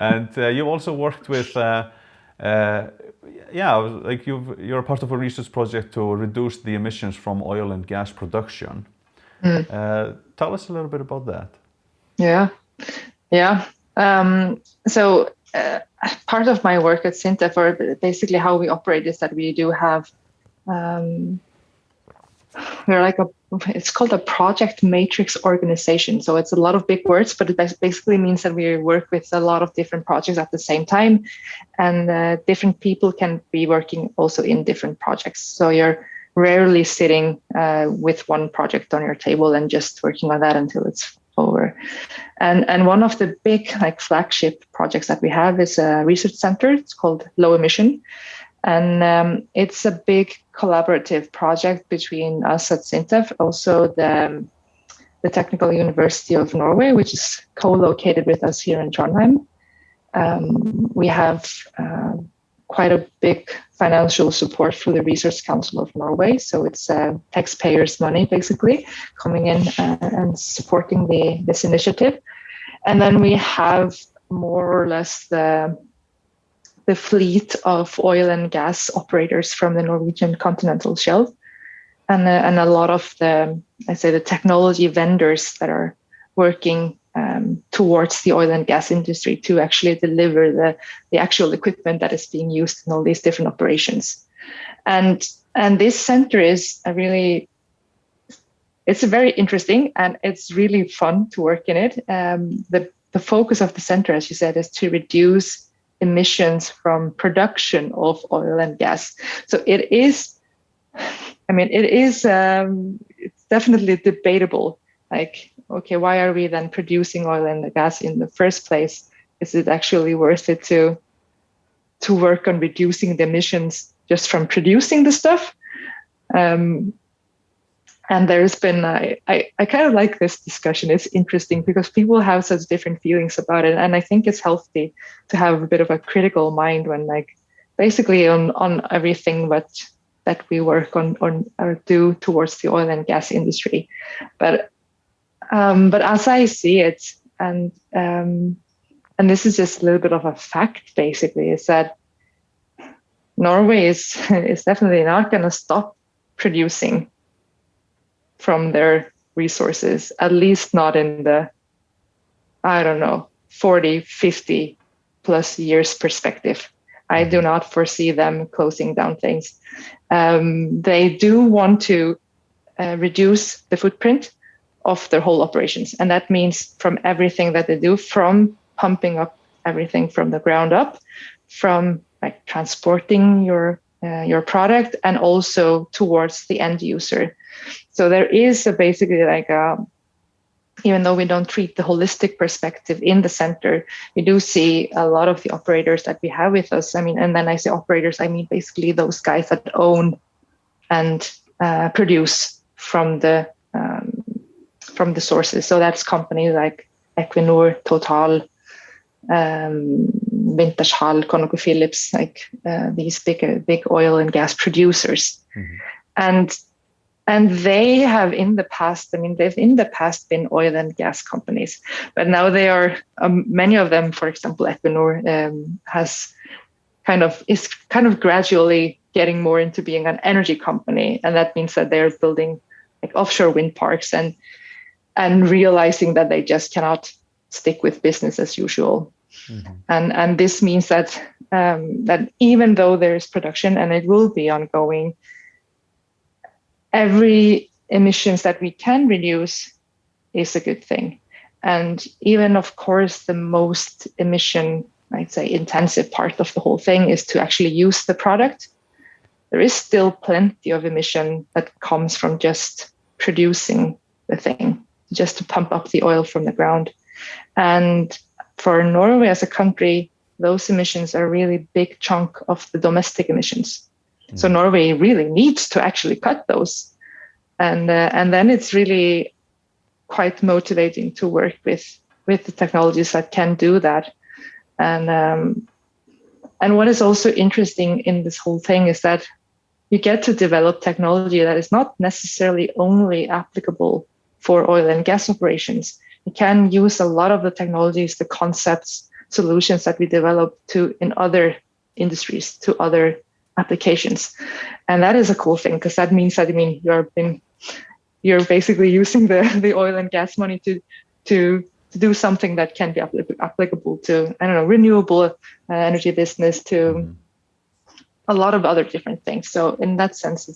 And you also worked with like you're a part of a research project to reduce the emissions from oil and gas production. Tell us a little bit about that. Yeah. So part of my work at SINTEF, or basically how we operate, is that we do have we're it's called a project matrix organization. So it's a lot of big words, but it basically means that we work with a lot of different projects at the same time, and different people can be working also in different projects. So you're rarely sitting with one project on your table and just working on that until it's over. And one of the big like flagship projects that we have is a research center. It's called Low Emission. And it's a big collaborative project between us at SINTEF, also the Technical University of Norway, which is co-located with us here in Trondheim. We have quite a big financial support for the Research Council of Norway. So it's taxpayers' money, basically, coming in and supporting this initiative. And then we have more or less the fleet of oil and gas operators from the Norwegian continental shelf, and a lot of the technology vendors that are working towards the oil and gas industry to actually deliver the actual equipment that is being used in all these different operations. And this center is it's very interesting, and it's really fun to work in it. The focus of the center, as you said, is to reduce emissions from production of oil and gas. So it's definitely debatable. Like, okay, why are we then producing oil and gas in the first place? Is it actually worth it to work on reducing the emissions just from producing the stuff? And there's been, I kind of like this discussion. It's interesting because people have such different feelings about it. And I think it's healthy to have a bit of a critical mind when basically on everything that we work on or do towards the oil and gas industry. But as I see it, and this is just a little bit of a fact, basically, is that Norway is definitely not going to stop producing from their resources, at least not in the, 40, 50 plus years perspective. I do not foresee them closing down things. They do want to reduce the footprint of their whole operations. And that means from everything that they do, from pumping up everything from the ground up, from transporting your product, and also towards the end user. So there is basically even though we don't treat the holistic perspective in the center, we do see a lot of the operators that we have with us. And then I say operators, I mean basically those guys that own and produce from the from the sources. So that's companies like Equinor, Total, Wintershall, ConocoPhillips, like these big oil and gas producers. And they have in the past, they've in the past been oil and gas companies, but now they are, many of them, for example, Equinor is kind of gradually getting more into being an energy company. And that means that they're building like offshore wind parks and realizing that they just cannot stick with business as usual. And this means that that even though there is production and it will be ongoing, every emissions that we can reduce is a good thing. And even, of course, the most emission, I'd say, intensive part of the whole thing is to actually use the product. There is still plenty of emission that comes from just producing the thing, just to pump up the oil from the ground. And for Norway as a country, those emissions are a really big chunk of the domestic emissions. So Norway really needs to actually cut those. And then it's really quite motivating to work with the technologies that can do that. And what is also interesting in this whole thing is that you get to develop technology that is not necessarily only applicable for oil and gas operations. You can use a lot of the technologies, the concepts, solutions that we develop in other industries, to other applications. And that is a cool thing, because that means that you're basically using the oil and gas money to do something that can be applicable to, I don't know, renewable energy business, to a lot of other different things. So in that sense,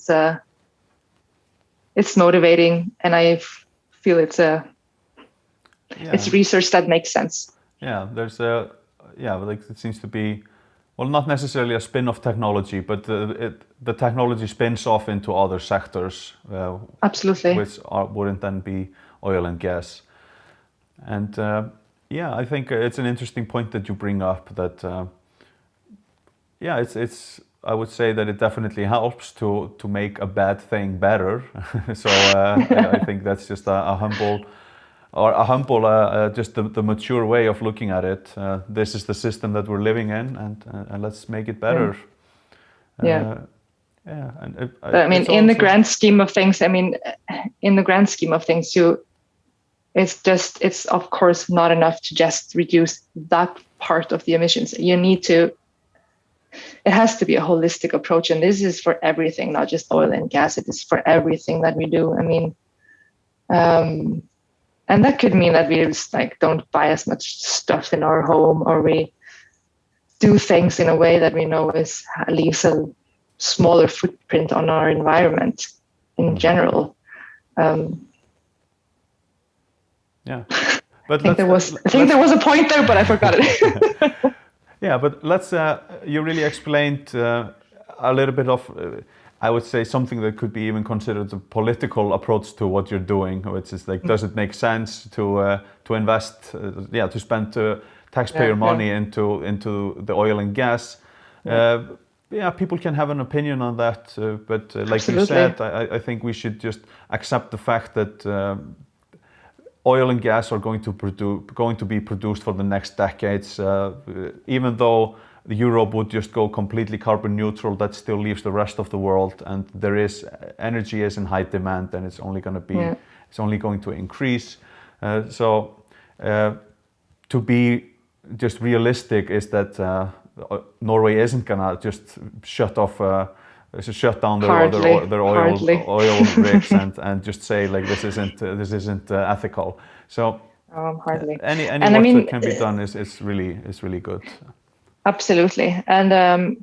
it's motivating, and I feel it's research that makes sense. Yeah, there's like it seems to be, well, not necessarily a spin-off technology, but the technology spins off into other sectors. Absolutely. Which wouldn't then be oil and gas. And I think it's an interesting point that you bring up, that it's I would say that it definitely helps to make a bad thing better. So I think that's just a humble, just the mature way of looking at it. This is the system that we're living in, and let's make it better. And in the grand scheme of things, it's of course not enough to just reduce that part of the emissions. It has to be a holistic approach, and this is for everything, not just oil and gas. It is for everything that we do. And that could mean that we just don't buy as much stuff in our home, or we do things in a way that we know leaves a smaller footprint on our environment in general. But there was a point there, but I forgot it. Yeah, but you really explained a little bit of, I would say, something that could be even considered a political approach to what you're doing, which is does it make sense to invest, to spend taxpayer money into the oil and gas? People can have an opinion on that, but like you said, I think we should just accept the fact that oil and gas are going to be produced for the next decades. Even though Europe would just go completely carbon neutral, that still leaves the rest of the world, and energy is in high demand, and it's only going to increase. So to be just realistic is that Norway isn't gonna just shut down their oil rigs and just say this isn't ethical. So hardly. Any work that can be done is really good. Absolutely. And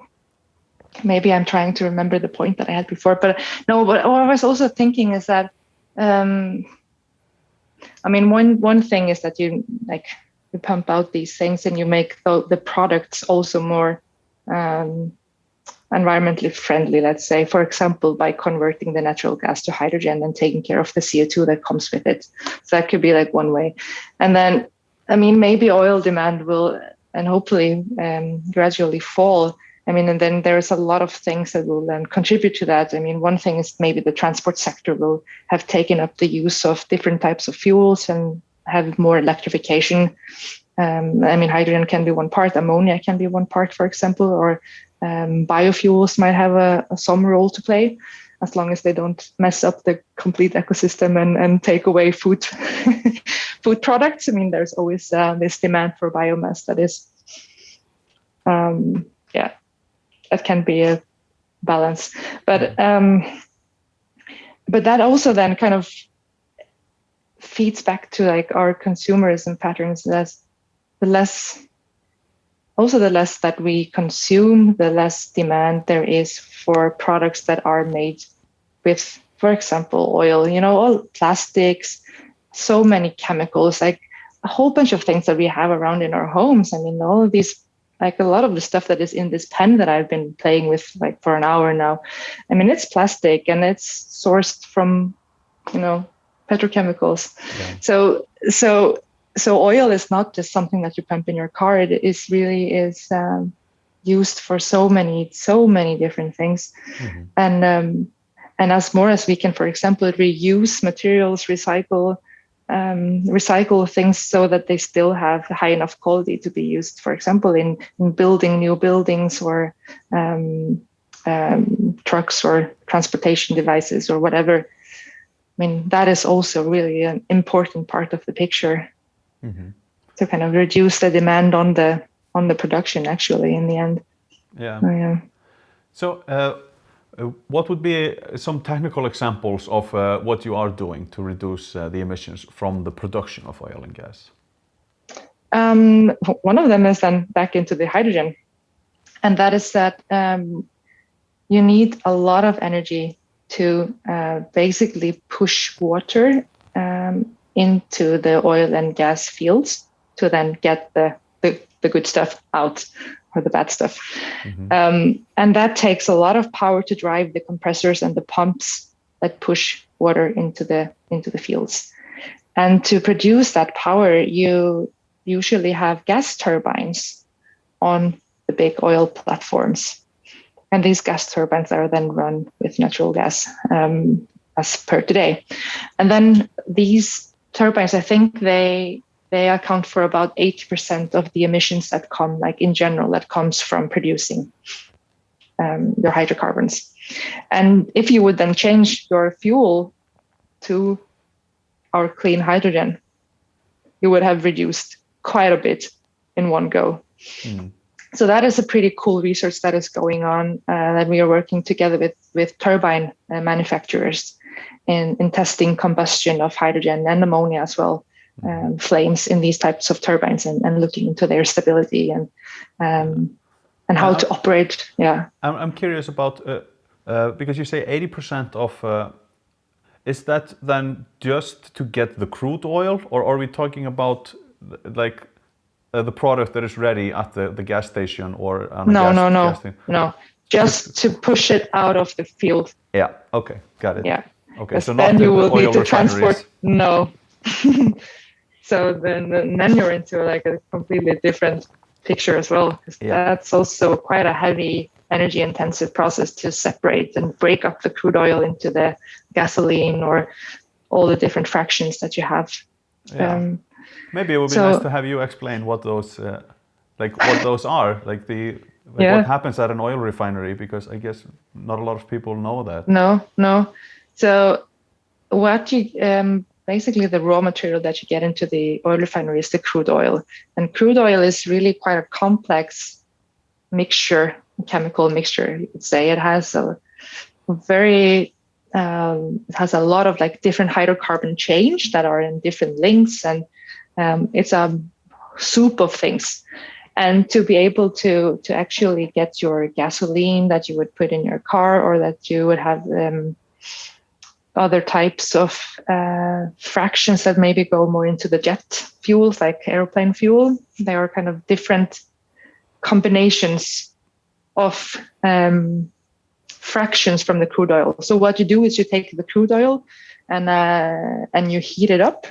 maybe I'm trying to remember the point that I had before, but what I was also thinking is that one thing is that you pump out these things and you make the products also more environmentally friendly, let's say, for example, by converting the natural gas to hydrogen and taking care of the CO2 that comes with it. So that could be one way. And then, maybe oil demand will, and hopefully gradually fall. I mean, and then there's a lot of things that will then contribute to that. I mean, one thing is maybe the transport sector will have taken up the use of different types of fuels and have more electrification. I mean, hydrogen can be one part, ammonia can be one part, for example, or biofuels might have some role to play, as long as they don't mess up the complete ecosystem and take away food food products. I mean, there's always this demand for biomass that is, that can be a balance. But that also then kind of feeds back to like our consumerism patterns. The less that we consume, the less demand there is for products that are made with, for example, oil, all plastics, so many chemicals, like a whole bunch of things that we have around in our homes. I mean, all of these, like a lot of the stuff that is in this pen that I've been playing with like for an hour now. I mean, it's plastic and it's sourced from, petrochemicals. Yeah. So oil is not just something that you pump in your car. It is really used for so many different things. Mm-hmm. And as more as we can, for example, reuse materials, recycle things so that they still have high enough quality to be used, for example, in building new buildings or trucks or transportation devices or whatever. I mean, that is also really an important part of the picture. Mm-hmm. To kind of reduce the demand on the production, actually, in the end. Yeah. So, what would be some technical examples of what you are doing to reduce the emissions from the production of oil and gas? One of them is then back into the hydrogen, and that is that you need a lot of energy to basically push water into the oil and gas fields to then get the good stuff out, or the bad stuff. Mm-hmm. And that takes a lot of power to drive the compressors and the pumps that push water into the fields. And to produce that power, you usually have gas turbines on the big oil platforms. And these gas turbines are then run with natural gas as per today. And then these turbines, I think they account for about 80% of the emissions that come, like in general, that comes from producing your hydrocarbons. And if you would then change your fuel to our clean hydrogen, you would have reduced quite a bit in one go. Mm. So that is a pretty cool research that is going on, that we are working together with turbine manufacturers in testing combustion of hydrogen and ammonia as well, flames in these types of turbines, and looking into their stability and how to operate. Yeah, I'm curious about because you say 80% of. Is that then just to get the crude oil, or are we talking about like the product that is ready at the gas station or on No, just to push it out of the field. Yeah. Okay. Got it. Yeah. Okay. So then not you the will oil need to refineries. transport. No. So then you're into like a completely different picture as well. That's also quite a heavy, energy intensive process to separate and break up the crude oil into the gasoline or all the different fractions that you have. Yeah. Maybe it would be nice to have you explain what those what those are, what happens at an oil refinery, because I guess not a lot of people know that. No. So what you basically the raw material that you get into the oil refinery is the crude oil, and crude oil is really quite a complex mixture, chemical mixture, you could say. It has a very it has a lot of like different hydrocarbon chains that are in different links, and it's a soup of things. And to be able to actually get your gasoline that you would put in your car, or that you would have other types of fractions that maybe go more into the jet fuels, like airplane fuel, they are kind of different combinations of fractions from the crude oil. So what you do is you take the crude oil and you heat it up.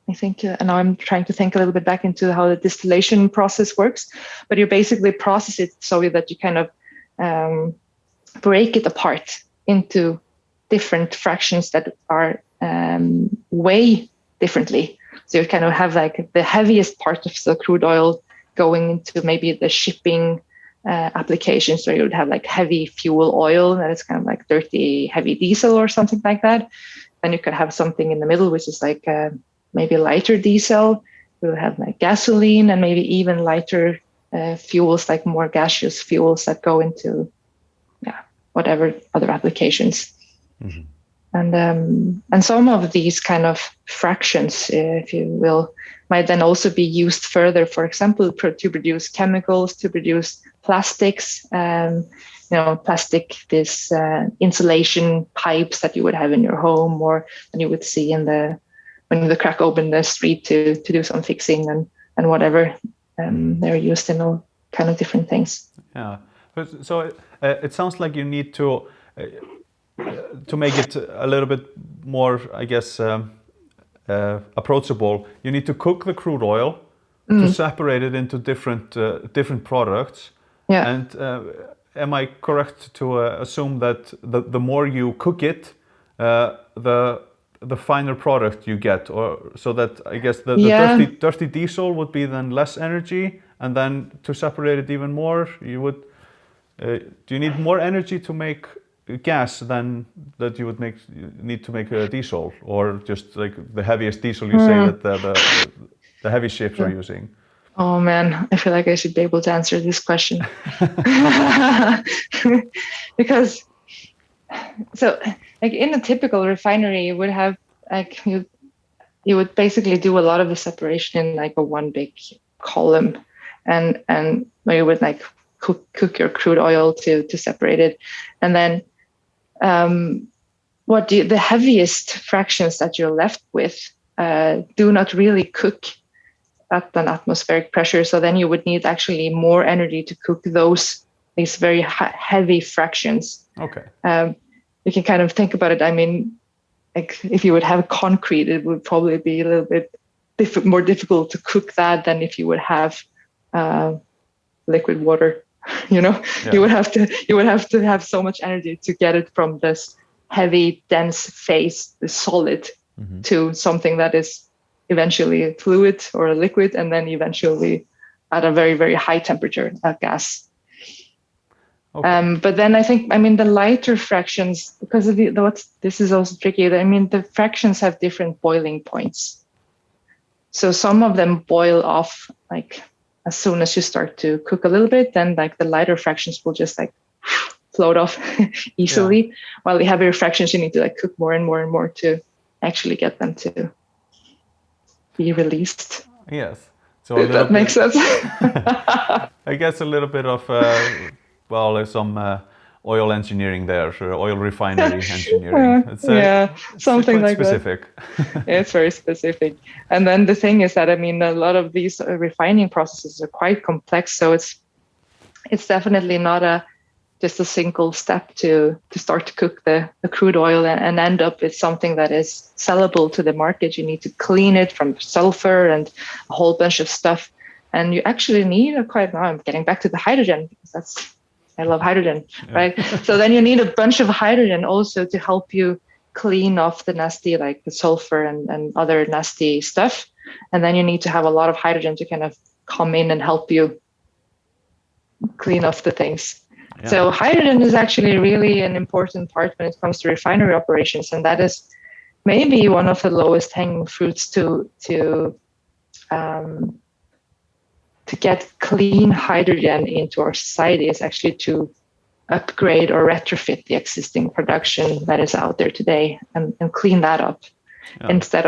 I think, and now I'm trying to think a little bit back into how the distillation process works, but you basically process it so that you kind of break it apart into different fractions that are weigh differently. So you kind of have like the heaviest part of the crude oil going into maybe the shipping applications, where you would have like heavy fuel oil that is kind of like dirty, heavy diesel or something like that. Then you could have something in the middle, which is like maybe lighter diesel. You would have like gasoline and maybe even lighter fuels, like more gaseous fuels that go into whatever other applications. Mm-hmm. And some of these kind of fractions, if you will, might then also be used further, for example, to produce chemicals, to produce plastics, plastic, this insulation pipes that you would have in your home, or and you would see when you crack open the street to do some fixing and whatever. They're used in all kind of different things. Yeah, so it sounds like you need to make it a little bit more, I guess, approachable. You need to cook the crude oil to separate it into different products. Yeah. And am I correct to assume that the more you cook it, the finer product you get, or so that I guess the dirty diesel would be then less energy, and then to separate it even more, you would do you need more energy to make gas than that you would need to make a diesel, or just like the heaviest diesel you say that the heavy ships are using? Oh man, I feel like I should be able to answer this question. Because so like in a typical refinery, you would have like you would basically do a lot of the separation in like a one big column, and where you would like cook your crude oil to separate it, and then the heaviest fractions that you're left with do not really cook at an atmospheric pressure. So then you would need actually more energy to cook these very heavy fractions. Okay. You can kind of think about it. I mean, like if you would have concrete, it would probably be a little bit more difficult to cook that than if you would have liquid water. You would have to have so much energy to get it from this heavy, dense phase, the solid, to something that is eventually a fluid or a liquid, and then eventually at a very, very high temperature, a gas. Okay. But then the lighter fractions, because of this is also tricky. The fractions have different boiling points. So some of them boil off like as soon as you start to cook a little bit, then like the lighter fractions will just like float off easily. Yeah. While the heavier fractions, you need to like cook more and more and more to actually get them to be released. Yes. So if that makes sense. I guess a little bit of there's some oil engineering there, oil refinery engineering. It's something like specific. That. It's very specific. And then the thing is that a lot of these refining processes are quite complex. So it's definitely not just a single step to start to cook the crude oil and end up with something that is sellable to the market. You need to clean it from sulfur and a whole bunch of stuff. And you actually need I'm getting back to the hydrogen, because I love hydrogen, right? So then you need a bunch of hydrogen also to help you clean off the nasty, like the sulfur and other nasty stuff. And then you need to have a lot of hydrogen to kind of come in and help you clean off the things. Yeah. So hydrogen is actually really an important part when it comes to refinery operations. And that is maybe one of the lowest hanging fruits to get clean hydrogen into our society, is actually to upgrade or retrofit the existing production that is out there today and clean that up, instead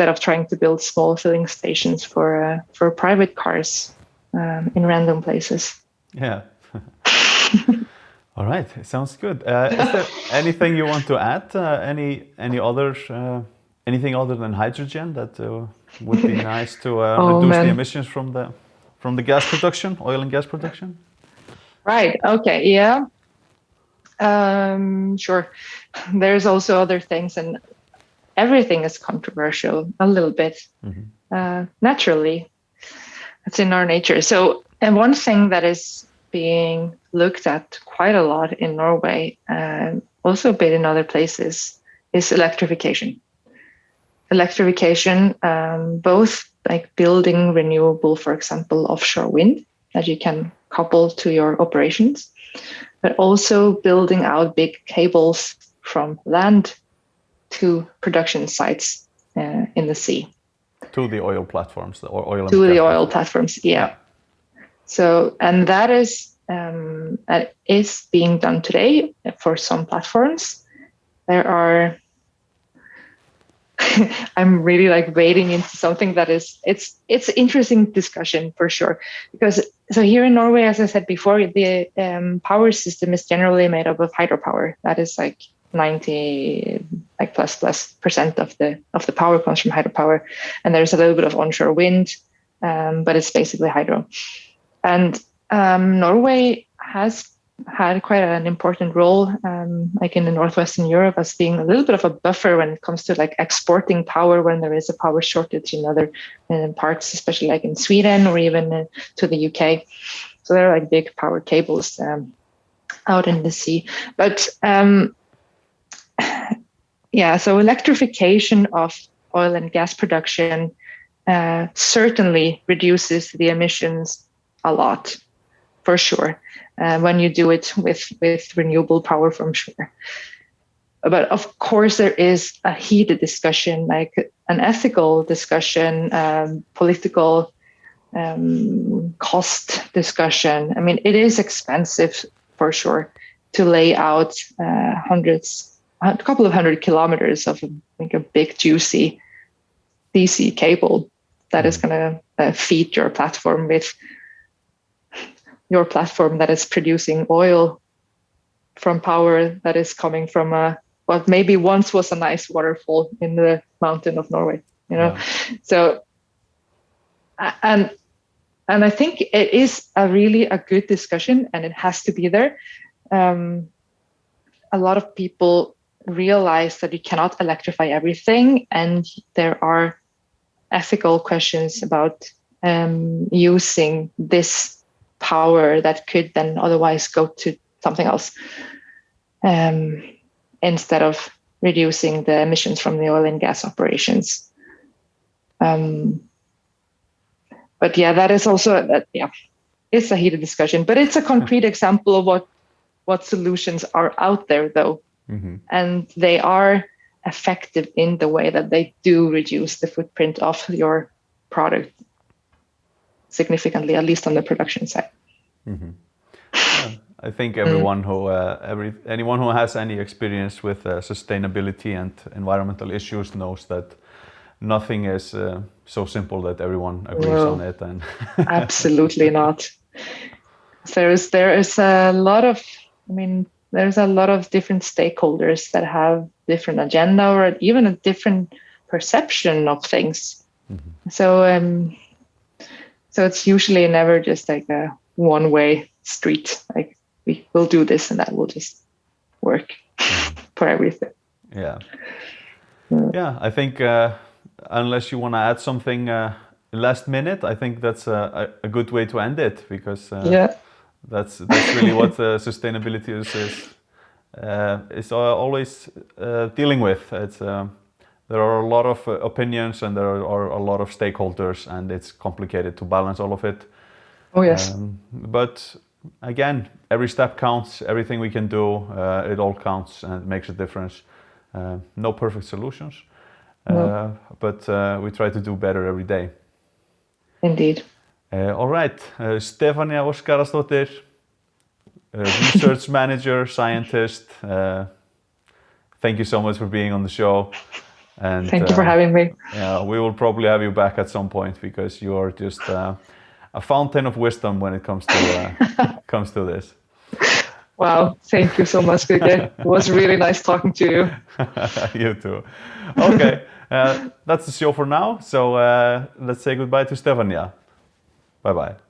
of trying to build small filling stations for private cars in random places. Yeah. All right, sounds good. Is there anything you want to add? Anything other than hydrogen that would be nice to reduce the emissions from the gas production, oil and gas production? Right. Okay. Yeah. Sure. There's also other things, and everything is controversial a little bit. Naturally, it's in our nature. So, and one thing that is being looked at quite a lot in Norway, and also a bit in other places, is electrification. Electrification, both like building renewable, for example, offshore wind that you can couple to your operations, but also building out big cables from land to production sites in the sea. To the oil platforms, or oil. To the oil platforms, yeah. So, and that is being done today for some platforms. There are. I'm really like wading into something that is it's interesting discussion for sure, because so here in Norway, as I said before, the power system is generally made up of hydropower. That is like 90 like plus percent of the power comes from hydropower, and there's a little bit of onshore wind, but it's basically hydro. And Norway has had quite an important role, like in the northwestern Europe, as being a little bit of a buffer when it comes to like exporting power when there is a power shortage in other parts, especially like in Sweden or even to the UK. So there are like big power cables out in the sea. But so electrification of oil and gas production certainly reduces the emissions a lot, for sure. When you do it with renewable power from shore. But of course, there is a heated discussion, like an ethical discussion, political cost discussion. I mean, it is expensive for sure to lay out a couple of 100 kilometers of like a big juicy DC cable that is going to feed your platform with your platform that is producing oil from power that is coming from what maybe once was a nice waterfall in the mountain of Norway, you know. Yeah. So, and I think it is a good discussion, and it has to be there. A lot of people realize that you cannot electrify everything, and there are ethical questions about using this power that could then otherwise go to something else, instead of reducing the emissions from the oil and gas operations. But yeah, that is also it's a heated discussion, but it's a concrete example of what solutions are out there, though. Mm-hmm. And they are effective in the way that they do reduce the footprint of your product significantly, at least on the production side. Mm-hmm. Yeah, I think everyone anyone who has any experience with sustainability and environmental issues knows that nothing is so simple that everyone agrees on it. And absolutely not. There is a lot of, there's a lot of different stakeholders that have different agenda or even a different perception of things. Mm-hmm. So it's usually never just like a one-way street. Like we will do this and that will just work for everything. Yeah. Yeah, I think unless you want to add something last minute, I think that's a good way to end it, because that's really what sustainability is always dealing with. It's there are a lot of opinions and there are a lot of stakeholders, and it's complicated to balance all of it. Oh yes. But again, every step counts. Everything we can do, it all counts and makes a difference. No perfect solutions, but we try to do better every day. Indeed. All right, Stefanía Ósk Garðarsdóttir, research manager, scientist. Thank you so much for being on the show. And thank you for having me. Yeah, we will probably have you back at some point, because you are just a fountain of wisdom when it comes to this. Wow, thank you so much, Birgit. It was really nice talking to you. You too. Okay, that's the show for now. So let's say goodbye to Stefanía. Bye-bye.